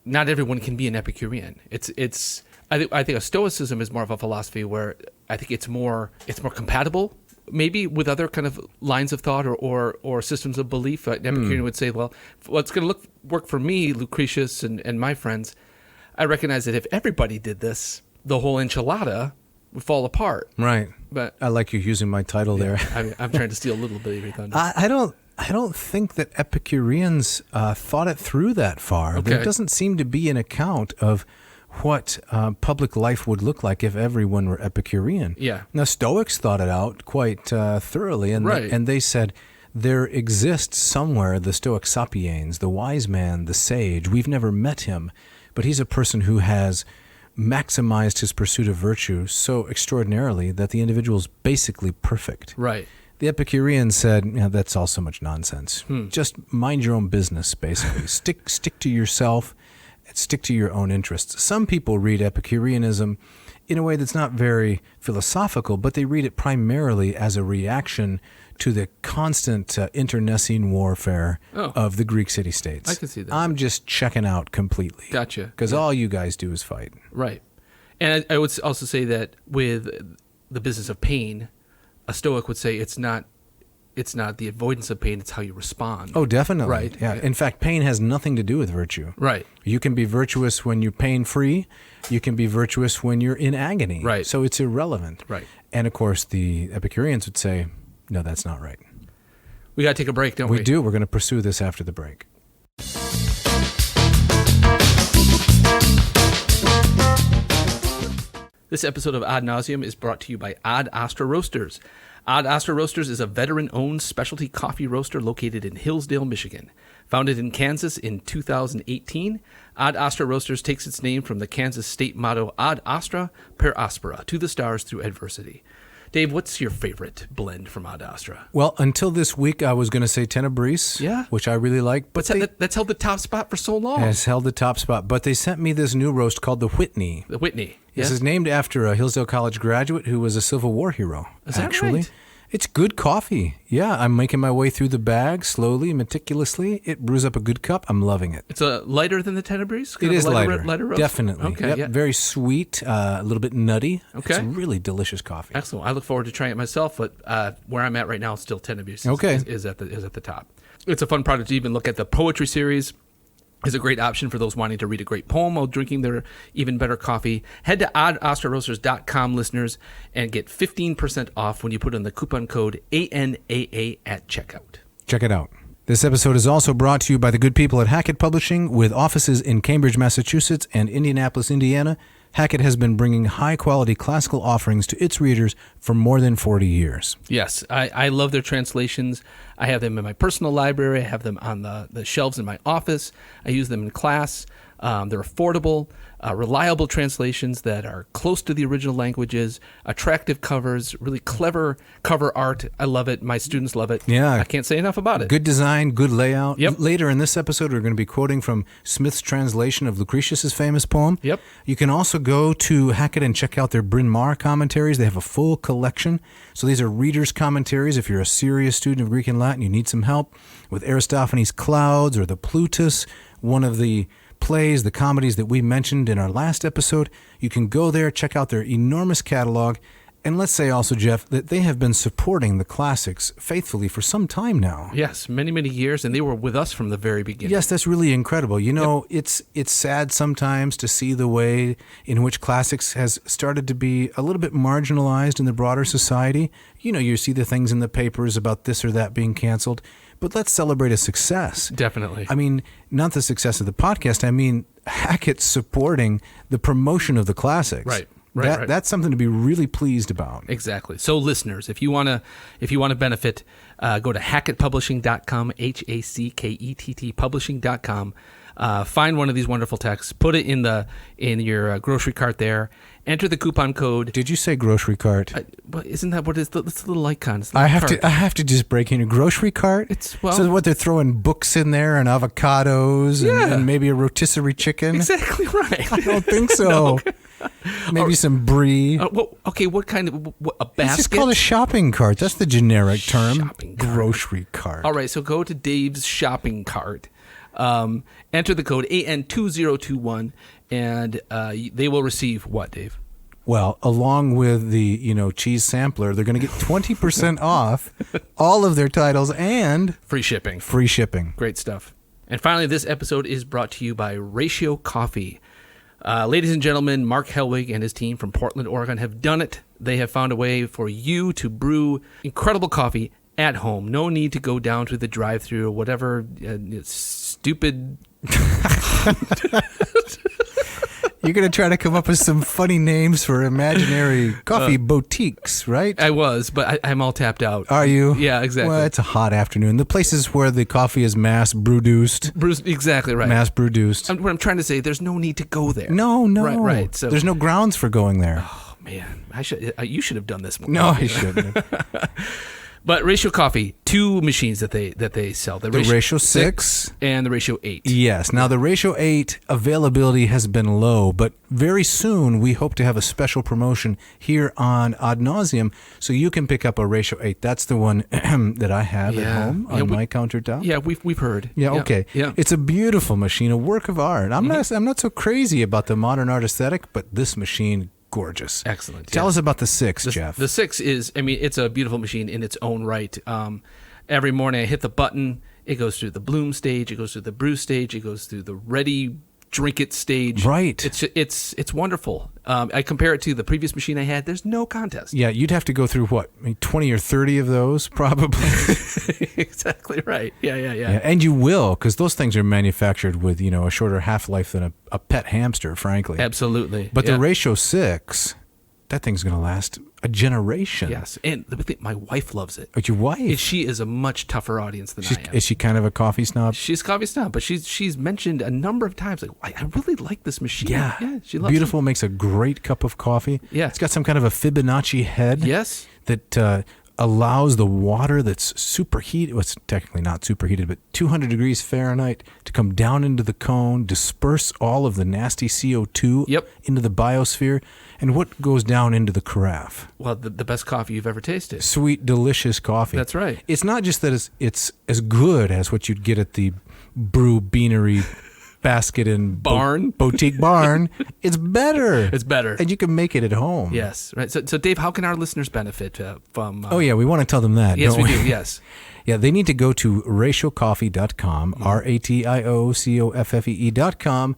not everyone can be an Epicurean. I think a Stoicism is more of a philosophy where I think it's more compatible maybe with other kind of lines of thought or systems of belief. An Epicurean would say, well, what's going to work for me, Lucretius and my friends, I recognize that if everybody did this, the whole enchilada would fall apart. Right. But I like you using my title there. I'm trying to steal a little bit of your thunder. I don't think that Epicureans thought it through that far. Okay. There doesn't seem to be an account of what public life would look like if everyone were Epicurean. Yeah. Now, Stoics thought it out quite thoroughly, and they said there exists somewhere the Stoic sapiens, the wise man, the sage. We've never met him, but he's a person who has maximized his pursuit of virtue so extraordinarily that the individual is basically perfect. Right. The Epicureans said, that's all so much nonsense. Just mind your own business, basically. Stick to yourself. Stick to your own interests. Some people read Epicureanism in a way that's not very philosophical, but they read it primarily as a reaction to the constant internecine warfare of the Greek city-states. I can see that. I'm just checking out completely. Gotcha. Because all you guys do is fight. Right. And I would also say that with the business of pain, a Stoic would say it's not the avoidance of pain, it's how you respond. Oh, definitely. Right. Yeah. In fact, pain has nothing to do with virtue. Right. You can be virtuous when you're pain-free. You can be virtuous when you're in agony. Right. So it's irrelevant. Right. And, of course, the Epicureans would say, no, that's not right. We got to take a break, don't we? We do. We're going to pursue this after the break. This episode of Ad Nauseam is brought to you by Ad Astra Roasters. Ad Astra Roasters is a veteran-owned specialty coffee roaster located in Hillsdale, Michigan. Founded in Kansas in 2018, Ad Astra Roasters takes its name from the Kansas state motto Ad Astra per Aspera, to the stars through adversity. Dave, what's your favorite blend from Ad Astra? Well, until this week, I was going to say Tenebris, which I really like. But that's held the top spot for so long. Has held the top spot. But they sent me this new roast called the Whitney. The Whitney. Yeah. This is named after a Hillsdale College graduate who was a Civil War hero. Is that right? It's good coffee. Yeah, I'm making my way through the bag slowly, meticulously. It brews up a good cup. I'm loving it. It's lighter than the Tenebris? It is lighter. Lighter roast? Definitely. Okay, yep. yeah. Very sweet, a little bit nutty. Okay. It's really delicious coffee. Excellent. I look forward to trying it myself, but where I'm at right now, still Tenebris is at the top. It's a fun product to even look at. The poetry series is a great option for those wanting to read a great poem while drinking their even better coffee. Head to adastraroasters.com, listeners, and get 15% off when you put in the coupon code ANAA at checkout. Check it out. This episode is also brought to you by the good people at Hackett Publishing, with offices in Cambridge, Massachusetts, and Indianapolis, Indiana. Hackett has been bringing high-quality classical offerings to its readers for more than 40 years. Yes, I love their translations. I have them in my personal library. I have them on the shelves in my office. I use them in class. They're affordable, reliable translations that are close to the original languages, attractive covers, really clever cover art. I love it. My students love it. Yeah. I can't say enough about it. Good design, good layout. Yep. Later in this episode, we're going to be quoting from Smith's translation of Lucretius' famous poem. Yep. You can also go to Hackett and check out their Bryn Mawr commentaries. They have a full collection. So these are readers' commentaries. If you're a serious student of Greek and Latin, you need some help with Aristophanes' Clouds or the Plutus one of the plays, the comedies that we mentioned in our last episode, you can go there, check out their enormous catalog. And let's say also, Jeff, that they have been supporting the classics faithfully for some time now. Yes, many, many years, and they were with us from the very beginning. Yes, that's really incredible. You know, it's sad sometimes to see the way in which classics has started to be a little bit marginalized in the broader society. You know, you see the things in the papers about this or that being canceled, but let's celebrate a success. Definitely. I mean, not the success of the podcast. I mean, Hackett supporting the promotion of the classics. Right. That's something to be really pleased about. Exactly. So, listeners, if you want to benefit, go to hackettpublishing.com, HACKETT publishing.com. Find one of these wonderful texts, put it in your grocery cart there. Enter the coupon code. Did you say grocery cart? Well, isn't that what it is? It's the little icon. I have to just break in a grocery cart. So what, they're throwing books in there and avocados and maybe a rotisserie chicken. Exactly right. I don't think so. No. Maybe some brie. Okay, what kind of a basket? It's just called a shopping cart. That's the generic term. Shopping cart. Grocery cart. All right, so go to Dave's shopping cart. Enter the code AN2021, and they will receive what, Dave? Well, along with the cheese sampler, they're going to get 20% off all of their titles and free shipping. Free shipping. Great stuff. And finally, this episode is brought to you by Ratio Coffee. Ladies and gentlemen, Mark Helwig and his team from Portland, Oregon have done it. They have found a way for you to brew incredible coffee at home. No need to go down to the drive-thru or whatever stupid... You're going to try to come up with some funny names for imaginary coffee boutiques, right? I was, but I'm all tapped out. Are you? Yeah, exactly. Well, it's a hot afternoon. The places where the coffee is mass-produced. Exactly right. Mass-produced. What I'm trying to say, there's no need to go there. No. Right. So there's no grounds for going there. Oh, man. You should have done this more. No, I shouldn't have. But Ratio Coffee, two machines that they sell. The Ratio 6 and the Ratio 8. Yes. Now, the Ratio 8 availability has been low, but very soon we hope to have a special promotion here on Ad Nauseam, so you can pick up a Ratio 8. That's the one that I have at home on my countertop. Yeah, we've heard. Yeah, okay. Yeah. It's a beautiful machine, a work of art. I'm not so crazy about the modern art aesthetic, but this machine, gorgeous. Excellent. Tell us about the 6, Jeff. The 6 is, it's a beautiful machine in its own right. Every morning I hit the button. It goes through the bloom stage. It goes through the brew stage. It goes through the ready drink it stage. Right. It's wonderful. I compare it to the previous machine I had. There's no contest. Yeah, you'd have to go through what, 20 or 30 of those probably. Exactly right. Yeah. And you will, because those things are manufactured with a shorter half-life than a pet hamster, frankly. Absolutely. But the Ratio 6, that thing's going to last a generation. Yes, and my wife loves it. But your wife? She is a much tougher audience than I am. Is she kind of a coffee snob? She's a coffee snob, but she's mentioned a number of times, like, I really like this machine. Yeah, she loves beautiful, it. Makes a great cup of coffee. Yeah. It's got some kind of a Fibonacci head. Yes. That allows the water that's superheated, well, it's technically not superheated, but 200 degrees Fahrenheit to come down into the cone, disperse all of the nasty CO2 into the biosphere, and what goes down into the carafe? Well, the best coffee you've ever tasted. Sweet, delicious coffee. That's right. It's not just that it's as good as what you'd get at the brew beanery basket and boutique barn. It's better. It's better. And you can make it at home. Yes. Right. So Dave, how can our listeners benefit from... oh, yeah. We want to tell them that. Yes, don't we do. Yes. Yeah, they need to go to ratiocoffee.com, RATIOCOFFEE.com.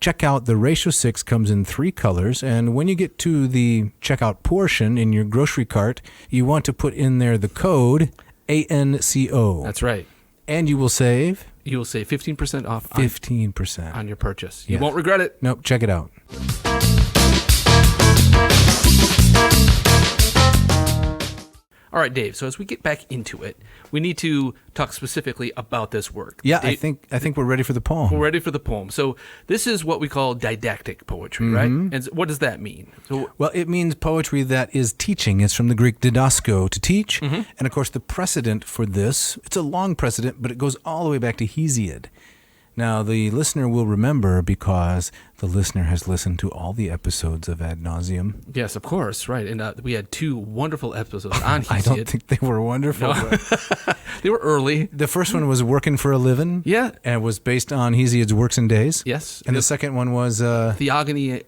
Check out the Ratio 6 comes in 3 colors. And when you get to the checkout portion in your grocery cart, you want to put in there the code ANCO. That's right. And you will save... You will save 15% off 15% on your purchase. You won't regret it. Nope, check it out. All right, Dave. So as we get back into it, we need to talk specifically about this work. Yeah, Dave, I think we're ready for the poem. We're ready for the poem. So this is what we call didactic poetry, right? And what does that mean? Well, it means poetry that is teaching. It's from the Greek didasko, to teach. And of course, the precedent for this, it's a long precedent, but it goes all the way back to Hesiod. Now, the listener will remember because the listener has listened to all the episodes of Ad Nauseam. Yes, of course, right. And we had 2 wonderful episodes on Hesiod. I don't think they were wonderful. No. But they were early. the first one was Working for a Living. Yeah. And it was based on Hesiod's Works and Days. Yes. And the second one was... Theogony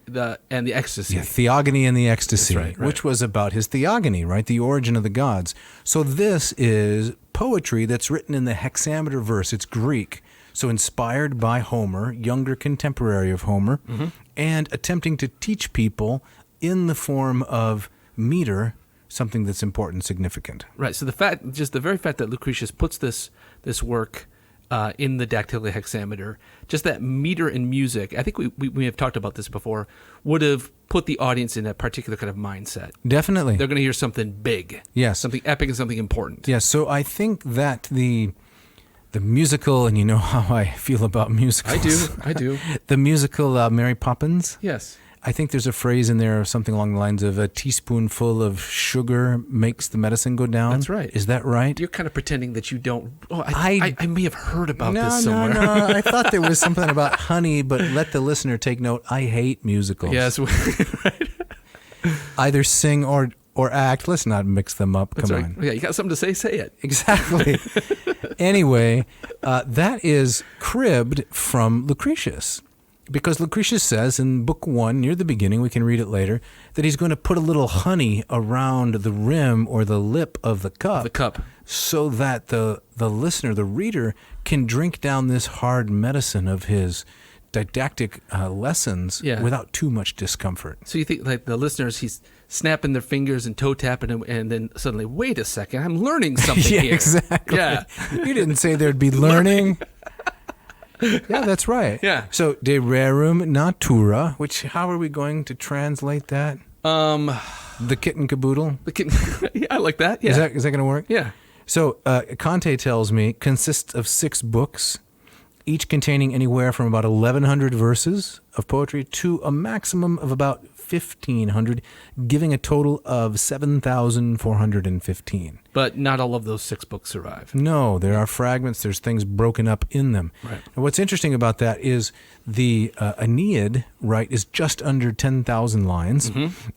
and the Ecstasy. Yeah, Theogony and the Ecstasy, That's right. which was about his theogony, right? The origin of the gods. So this is poetry that's written in the hexameter verse. It's Greek. So inspired by Homer, younger contemporary of Homer, and attempting to teach people in the form of meter something that's important, significant. Right. So the very fact that Lucretius puts this work in the dactylic hexameter, just that meter and music, I think we have talked about this before, would have put the audience in a particular kind of mindset. Definitely. They're going to hear something big. Yes. Something epic and something important. Yes. So I think that the musical, and you know how I feel about musicals. I do. The musical Mary Poppins. Yes. I think there's a phrase in there, something along the lines of a teaspoonful of sugar makes the medicine go down. That's right. Is that right? You're kind of pretending that you don't. Oh, I may have heard about this somewhere. No. I thought there was something about honey, but let the listener take note. I hate musicals. Yes. Right. Either sing or act. Let's not mix them up. That's Come right. on. Yeah, you got something to say? Say it. Exactly. Anyway, that is cribbed from Lucretius. Because Lucretius says in Book 1, near the beginning, we can read it later, that he's going to put a little honey around the rim or the lip of the cup. So that the listener, the reader, can drink down this hard medicine of his didactic lessons without too much discomfort. So you think, like, the listeners, he's snapping their fingers and toe tapping, and then suddenly, wait a second, I'm learning something here. Exactly. Yeah. You didn't say there'd be learning. Yeah, that's right. Yeah. So, de rerum natura, which, how are we going to translate that? The kit and caboodle? Yeah, I like that. Yeah. Is that going to work? Yeah. So, Conte tells me, consists of 6 books, each containing anywhere from about 1,100 verses of poetry to a maximum of about 1,500, giving a total of 7,415. But not all of those 6 books survive. No, there are fragments. There's things broken up in them. Right. And what's interesting about that is the Aeneid, right, is just under 10,000 lines.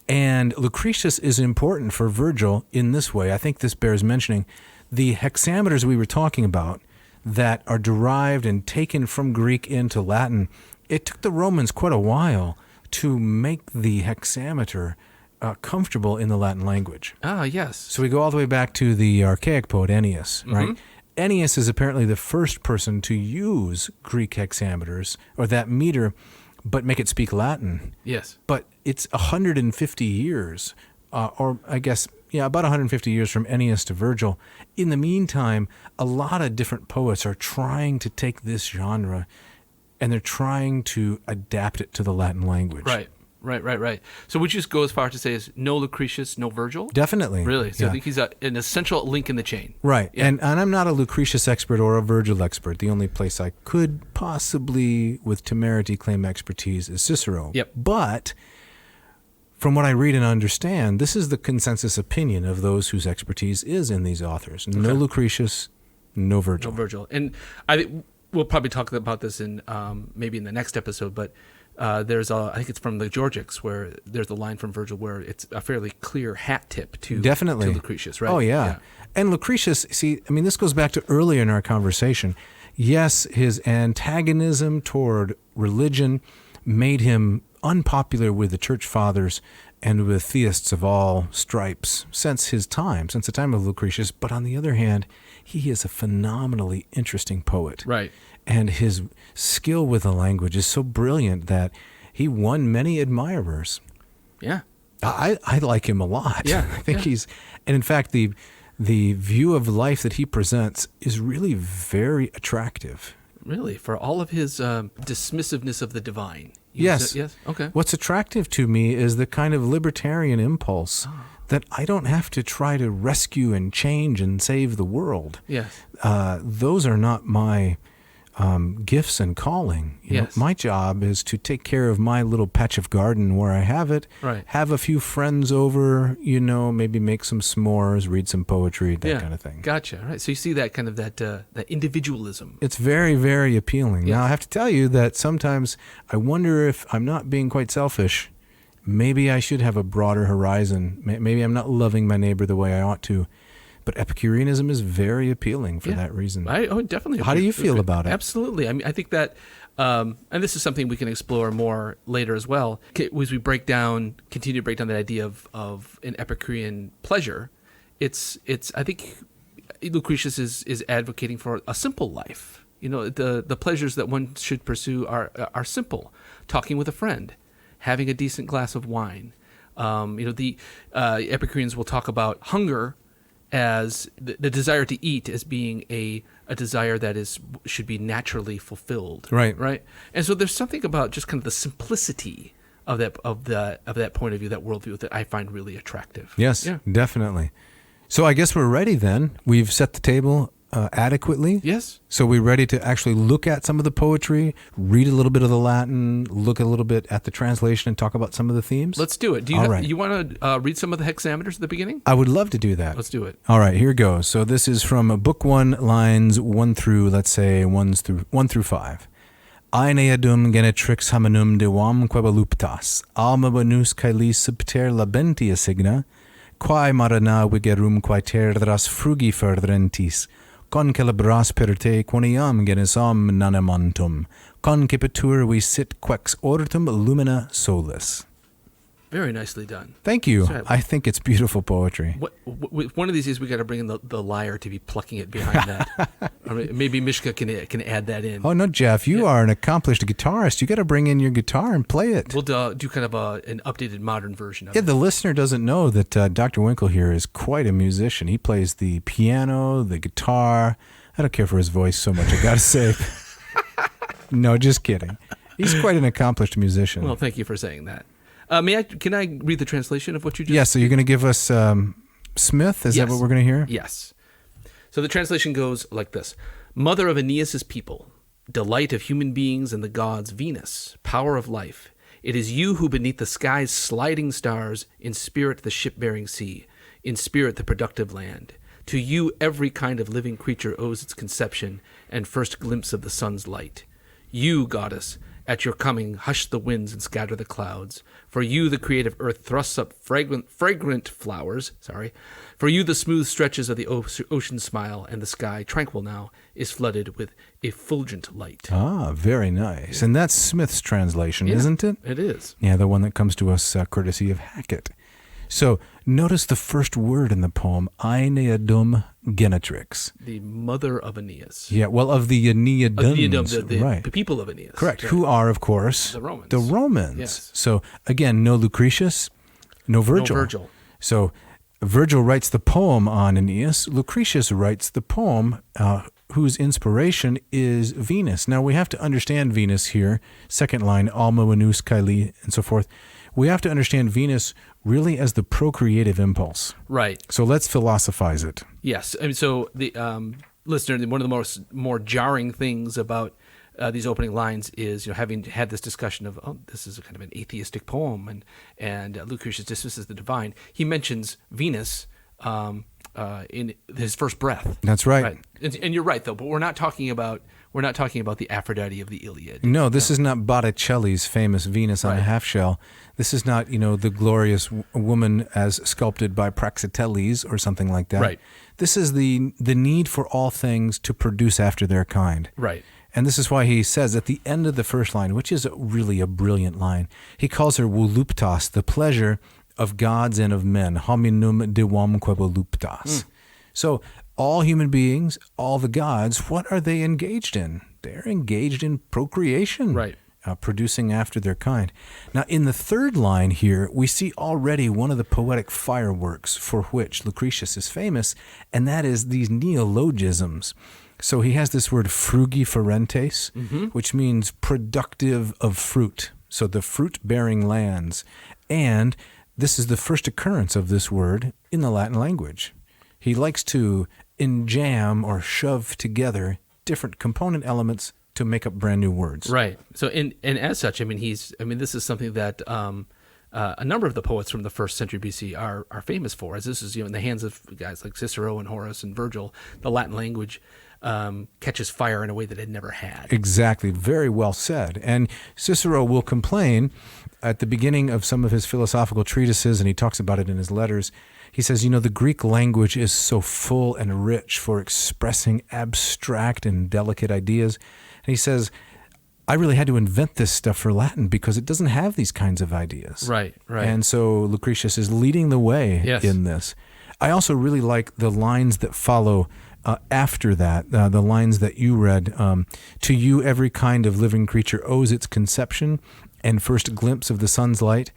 And Lucretius is important for Virgil in this way. I think this bears mentioning. The hexameters we were talking about that are derived and taken from Greek into Latin, it took the Romans quite a while to make the hexameter comfortable in the Latin language. Ah, yes. So we go all the way back to the archaic poet Ennius, right? Ennius is apparently the first person to use Greek hexameters, or that meter, but make it speak Latin. Yes. But it's 150 years, or I guess, about 150 years from Ennius to Virgil. In the meantime, a lot of different poets are trying to take this genre and they're trying to adapt it to the Latin language. Right. So would you just go as far to say is no Lucretius, no Virgil? Definitely. Really? So yeah. I think he's an essential link in the chain. Right. Yeah. And I'm not a Lucretius expert or a Virgil expert. The only place I could possibly, with temerity, claim expertise is Cicero. Yep. But from what I read and understand, this is the consensus opinion of those whose expertise is in these authors. No Lucretius, no Virgil. No Virgil. And we'll probably talk about this in maybe in the next episode, but there's I think it's from the Georgics where there's a line from Virgil where it's a fairly clear hat tip to Lucretius, right? Oh, yeah. And Lucretius, see, I mean, this goes back to earlier in our conversation. Yes, his antagonism toward religion made him unpopular with the church fathers and with theists of all stripes since the time of Lucretius. But on the other hand, he is a phenomenally interesting poet. Right. And his skill with the language is so brilliant that he won many admirers. Yeah. I like him a lot. Yeah. I think he's, and in fact, the view of life that he presents is really very attractive. Really? For all of his dismissiveness of the divine. Yes. Yes. Okay. What's attractive to me is the kind of libertarian impulse that I don't have to try to rescue and change and save the world. Yes. Those are not my gifts and calling. You Yes. know, my job is to take care of my little patch of garden where I have it, Right. have a few friends over, you know, maybe make some s'mores, read some poetry, that kind of thing. Gotcha. Right. So you see that kind of that individualism. It's very, very appealing. Yes. Now, I have to tell you that sometimes I wonder if I'm not being quite selfish. Maybe I should have a broader horizon. Maybe I'm not loving my neighbor the way I ought to. But Epicureanism is very appealing for that reason. I definitely. How do you feel about it? Absolutely. I mean, I think that, and this is something we can explore more later as well, as we continue to break down the idea of an Epicurean pleasure. It's. I think Lucretius is advocating for a simple life. You know, the pleasures that one should pursue are simple. Talking with a friend, having a decent glass of wine. You know, the Epicureans will talk about hunger as the desire to eat as being a desire that should be naturally fulfilled. Right. And so there's something about just kind of the simplicity of that point of view, that worldview, that I find really attractive. Yes, definitely. So I guess we're ready then. We've set the table adequately. Yes. So we're ready to actually look at some of the poetry, read a little bit of the Latin, look a little bit at the translation, and talk about some of the themes? Let's do it. You want to read some of the hexameters at the beginning? I would love to do that. Let's do it. All right, here goes. So this is from Book 1, lines 1 through, let's say, 1 through 5. Aeneadum genetrix hominum dewam quebaluptas, alma bonus caelis subter labentia signa, quae marana vigerum quae terras frugi ferrentis, concelebras per te quoniam genesam nanemantum, concipitur vi sit quex ortum lumina solis. Very nicely done. Thank you. Sorry. I think it's beautiful poetry. One of these days we got to bring in the lyre to be plucking it behind that. Or maybe Mishka can add that in. Oh, no, Jeff, you are an accomplished guitarist. You got to bring in your guitar and play it. We'll do kind of an updated modern version of Yeah, it. the listener doesn't know that Dr. Winkle here is quite a musician. He plays the piano, the guitar. I don't care for his voice so much, I got to say. No, just kidding. He's quite an accomplished musician. Well, thank you for saying that. Can I read the translation of what you just... Yeah, so you're going to give us Smith? Is that what we're going to hear? Yes. So the translation goes like this. Mother of Aeneas' people, delight of human beings and the gods, Venus, power of life, it is you who beneath the sky's sliding stars, in spirit the ship-bearing sea, in spirit the productive land. To you every kind of living creature owes its conception and first glimpse of the sun's light. You, goddess, at your coming, hush the winds and scatter the clouds. For you, the creative earth thrusts up fragrant flowers. For you, the smooth stretches of the ocean smile, and the sky, tranquil now, is flooded with effulgent light. Ah, very nice. And that's Smith's translation, isn't it? It is. Yeah, the one that comes to us courtesy of Hackett. So notice the first word in the poem, Aeneadum genetrix. The mother of Aeneas. Yeah, well, of the Aeneadums. Right. The people of Aeneas. Correct. Right. Who are, of course, The Romans. The Romans. Yes. So, again, no Lucretius, no Virgil. No Virgil. So, Virgil writes the poem on Aeneas. Lucretius writes the poem whose inspiration is Venus. Now, we have to understand Venus here. Second line, alma venus caeli, and so forth. We have to understand Venus really as the procreative impulse. Right. So let's philosophize it. Yes. I mean, so the listener, one of the more jarring things about these opening lines is, having had this discussion of, this is a kind of an atheistic poem, and Lucretius dismisses the divine. He mentions Venus in his first breath. That's right. And you're right, though. But we're not talking about the Aphrodite of the Iliad. No, this is not Botticelli's famous Venus on a half shell. This is not, the glorious woman as sculpted by Praxiteles or something like that. Right. This is the need for all things to produce after their kind. Right. And this is why he says at the end of the first line, which is really a brilliant line, he calls her voluptas, the pleasure of gods and of men, hominum dewamque voluptas. So all human beings, all the gods, what are they engaged in? They're engaged in procreation. Right. Producing after their kind. Now, in the third line here, we see already one of the poetic fireworks for which Lucretius is famous, and that is these neologisms. So he has this word frugiferentes, which means productive of fruit. So the fruit-bearing lands. And this is the first occurrence of this word in the Latin language. He likes to enjam or shove together different component elements to make up brand new words. Right. So, and as such, this is something that a number of the poets from the 1st century BC are famous for, as this is, in the hands of guys like Cicero and Horace and Virgil. The Latin language catches fire in a way that it never had. Exactly. Very well said. And Cicero will complain at the beginning of some of his philosophical treatises, and he talks about it in his letters. He says, the Greek language is so full and rich for expressing abstract and delicate ideas. And he says, I really had to invent this stuff for Latin because it doesn't have these kinds of ideas. Right. And so Lucretius is leading the way in this. I also really like the lines that follow after that, the lines that you read. To you, every kind of living creature owes its conception and first glimpse of the sun's light.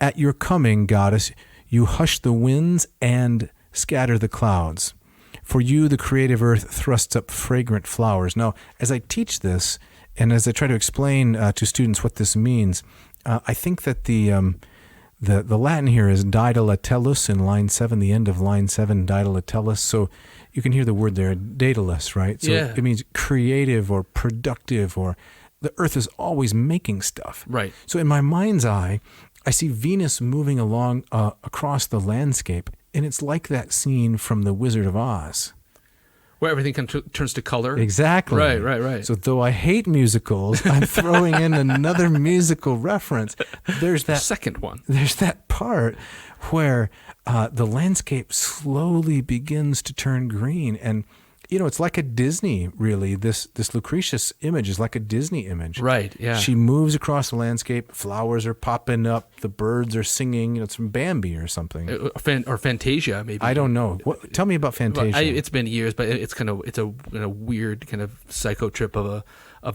At your coming, goddess, you hush the winds and scatter the clouds. For you, the creative earth thrusts up fragrant flowers. Now, as I teach this, and as I try to explain to students what this means, I think that the Latin here is dactylus in line 7, the end of line 7, dactylus. So you can hear the word there, daedalus, right? So it means creative or productive, or the earth is always making stuff. Right. So in my mind's eye, I see Venus moving along across the landscape, and it's like that scene from The Wizard of Oz. Where everything turns to color. Exactly. Right. So though I hate musicals, I'm throwing in another musical reference. There's that second one. There's that part where the landscape slowly begins to turn green, and it's like a Disney, really. This Lucretius image is like a Disney image. Right, yeah. She moves across the landscape, flowers are popping up, the birds are singing. It's from Bambi or something. Or Fantasia, maybe. I don't know. Tell me about Fantasia. It's been years, but it's a weird kind of psycho trip of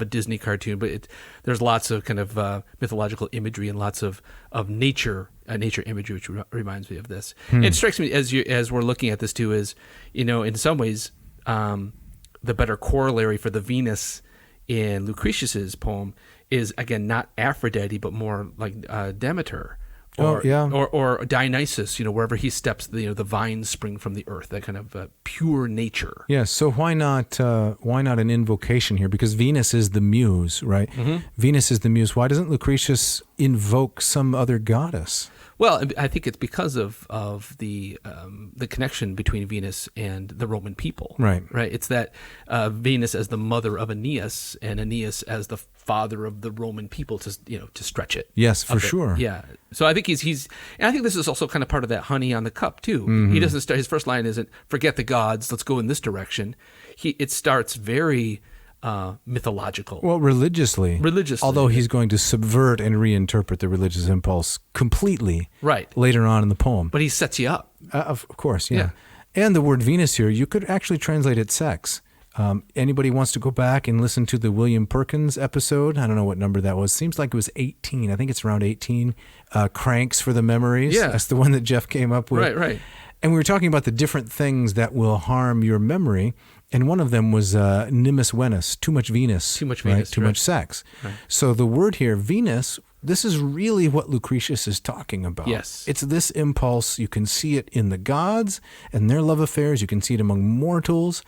a Disney cartoon. But there's lots of kind of mythological imagery and lots of nature imagery, which reminds me of this. It strikes me as we're looking at this too is, in some ways, the better corollary for the Venus in Lucretius's poem is, again, not Aphrodite, but more like Demeter or Dionysus, wherever he steps, the vines spring from the earth, that kind of pure nature. Yes, so why not an invocation here? Because Venus is the muse, right? Mm-hmm. Venus is the muse. Why doesn't Lucretius invoke some other goddess? Well, I think it's because of the connection between Venus and the Roman people. Right. It's that Venus as the mother of Aeneas, and Aeneas as the father of the Roman people to stretch it. Yes, for sure. Yeah. So I think he's and I think this is also kind of part of that honey on the cup too. Mm-hmm. He doesn't start. His first line isn't "forget the gods, let's go in this direction." It starts very mythological. Well, religiously. Although he's going to subvert and reinterpret the religious impulse completely later on in the poem. But he sets you up. Of course, yeah. And the word Venus here, you could actually translate it sex. Anybody wants to go back and listen to the William Perkins episode? I don't know what number that was. Seems like it was 18. I think it's around 18. Cranks for the Memories. Yeah. That's the one that Jeff came up with. Right. And we were talking about the different things that will harm your memory. And one of them was nimbus Venus, too much Venus. Too much sex. Right. So the word here, Venus, this is really what Lucretius is talking about. Yes. It's this impulse. You can see it in the gods and their love affairs. You can see it among mortals.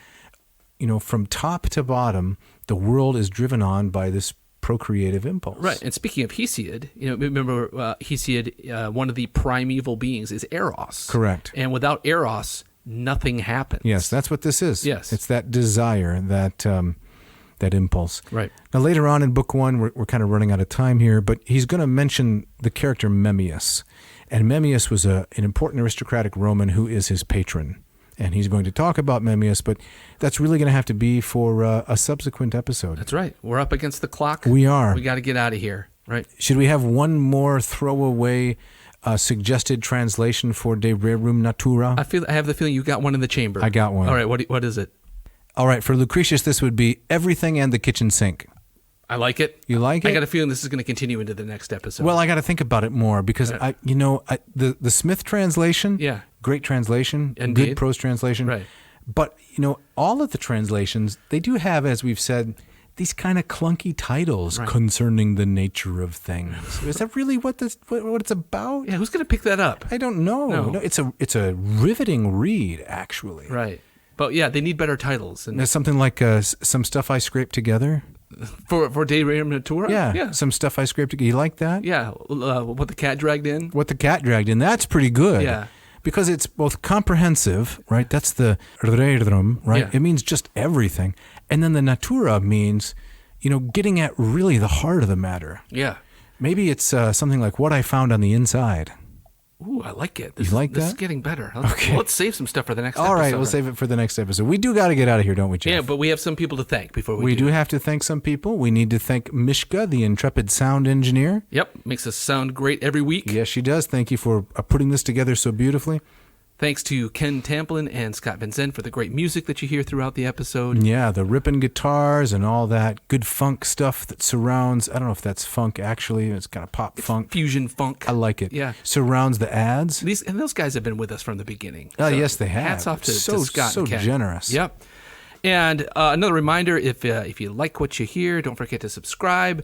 From top to bottom, the world is driven on by this procreative impulse. Right. And speaking of Hesiod, remember Hesiod, one of the primeval beings is Eros. Correct. And without Eros, nothing happens. Yes, that's what this is. Yes. It's that desire, that impulse. Right. Now, later on in Book 1, we're kind of running out of time here, but he's going to mention the character Memmius. And Memmius was an important aristocratic Roman who is his patron. And he's going to talk about Memmius, but that's really going to have to be for a subsequent episode. That's right. We're up against the clock. We are. We got to get out of here, right? Should we have one more throwaway suggested translation for De Rerum Natura? I have the feeling you got one in the chamber. I got one. All right, what is it? All right, for Lucretius, this would be everything and the kitchen sink. I like it. You like it? I got a feeling this is going to continue into the next episode. Well, I got to think about it more because the Smith translation, great translation, Indeed. Good prose translation. Right. But all of the translations, they do have, as we've said, these kind of clunky titles concerning the nature of things. Is that really what it's about? Yeah, who's going to pick that up? I don't know. No, it's a riveting read, actually. Right. But yeah, they need better titles. And there's something like Some Stuff I Scraped Together. For De Rerum Natura? Yeah. Some stuff I scraped together. You like that? Yeah. What the cat dragged in? What the cat dragged in. That's pretty good. Yeah. Because it's both comprehensive, right? That's the Rerum, right? Yeah. It means just everything. And then the Natura means, getting at really the heart of the matter. Yeah. Maybe it's something like what I found on the inside. Ooh, I like it. You like that? This is getting better. Okay. Let's save some stuff for the next episode. All right, we'll save it for the next episode. We do got to get out of here, don't we, Jeff? Yeah, but we have some people to thank before we We do have to thank some people. We need to thank Mishka, the intrepid sound engineer. Yep, makes us sound great every week. Yes, she does. Thank you for putting this together so beautifully. Thanks to Ken Tamplin and Scott Vincent for the great music that you hear throughout the episode. Yeah, the ripping guitars and all that good funk stuff that surrounds. I don't know if that's funk, actually. It's kind of pop funk. Fusion funk. I like it. Yeah. Surrounds the ads. And those guys have been with us from the beginning. Oh, yes, they have. Hats off to Scott so and Ken. generous. Yep. And another reminder, if you like what you hear, don't forget to subscribe.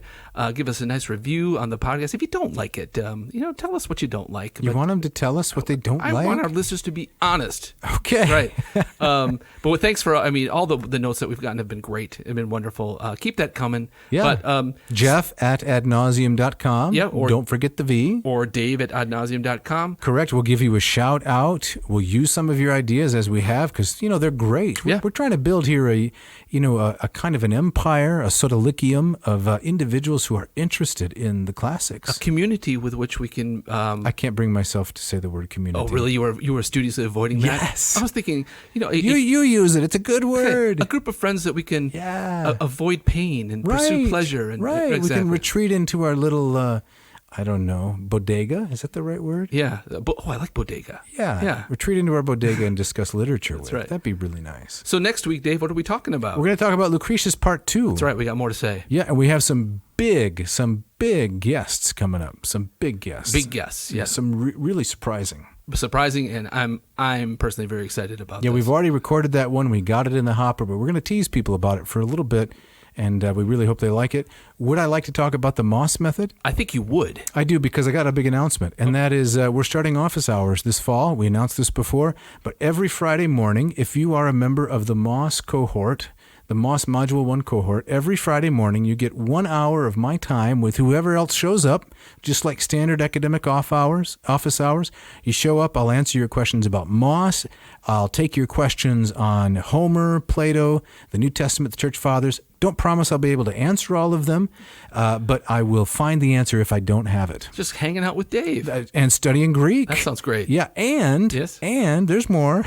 Give us a nice review on the podcast. If you don't like it, tell us what you don't like. You want them to tell us what they don't like? I want our listeners to be honest. Okay. Right. But thanks for, all the notes that we've gotten have been great. Have been wonderful. Keep that coming. Yeah. But, Jeff at adnauseum.com. Yeah. Don't forget the V. Or Dave at adnauseum.com. Correct. We'll give you a shout out. We'll use some of your ideas as we have because, they're great. Yeah. We're trying to build here a kind of an empire, a sodolycium of individuals who are interested in the classics. A community with which we can... I can't bring myself to say the word community. Oh, really? You were studiously avoiding that? Yes. I was thinking, you use it. It's a good word. A group of friends that we can avoid pain and pursue pleasure. And, right. Exactly. We can retreat into our little... I don't know, bodega? Is that the right word? Yeah. I like bodega. Yeah. Retreat into our bodega and discuss literature with. Right. That'd be really nice. So next week, Dave, what are we talking about? We're going to talk about Lucretius Part 2. That's right. We got more to say. Yeah, and we have some big guests coming up. Some big guests. Big guests, yeah. Some really surprising. Surprising, and I'm personally very excited about this. Yeah, we've already recorded that one. We got it in the hopper, but we're going to tease people about it for a little bit. And we really hope they like it. Would I like to talk about the Moss method? I think you would. I do, because I got a big announcement. And that is we're starting office hours this fall. We announced this before. But every Friday morning, if you are a member of the Moss cohort, the Moss Module 1 cohort, every Friday morning you get 1 hour of my time with whoever else shows up, just like standard academic office hours. You show up, I'll answer your questions about Moss. I'll take your questions on Homer, Plato, the New Testament, the Church Fathers. Don't promise I'll be able to answer all of them, but I will find the answer if I don't have it. Just hanging out with Dave. And studying Greek. That sounds great. Yeah, and there's more.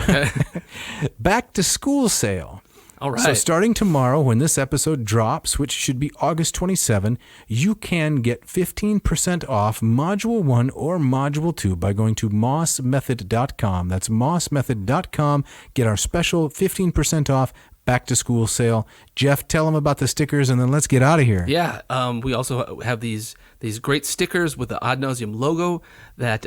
Back to school sale. All right. So starting tomorrow, when this episode drops, which should be August 27, you can get 15% off Module 1 or Module 2 by going to mossmethod.com. That's mossmethod.com. Get our special 15% off back to school sale. Jeff, tell them about the stickers, and then let's get out of here. Yeah. We also have these great stickers with the Ad Nauseam logo that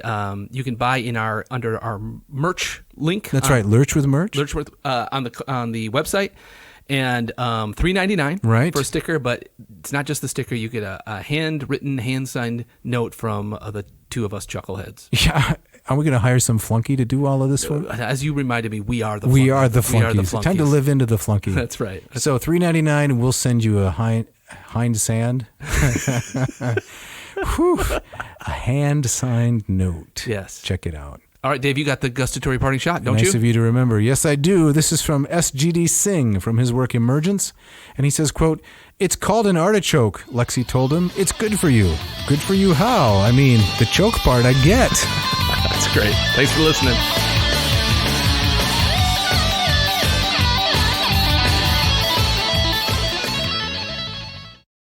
you can buy under our merch link. That's right, Lurch with Merch. Lurch with on the website, and $3.99 for a sticker. But it's not just the sticker; you get a handwritten, hand-signed note from the two of us chuckleheads. Yeah. Are we going to hire some flunky to do all of this for? As you reminded me, we are the flunkies. We are the flunkies. Time to live into the flunky. That's right. So $3.99. We'll send you a hind sand. Whew. A hand-signed note. Yes. Check it out. All right, Dave, you got the gustatory parting shot, don't you? Nice of you to remember. Yes, I do. This is from S.G.D. Singh from his work Emergence. And he says, quote, "It's called an artichoke," Lexi told him. "It's good for you." Good for you how? I mean, the choke part I get. That's great. Thanks for listening.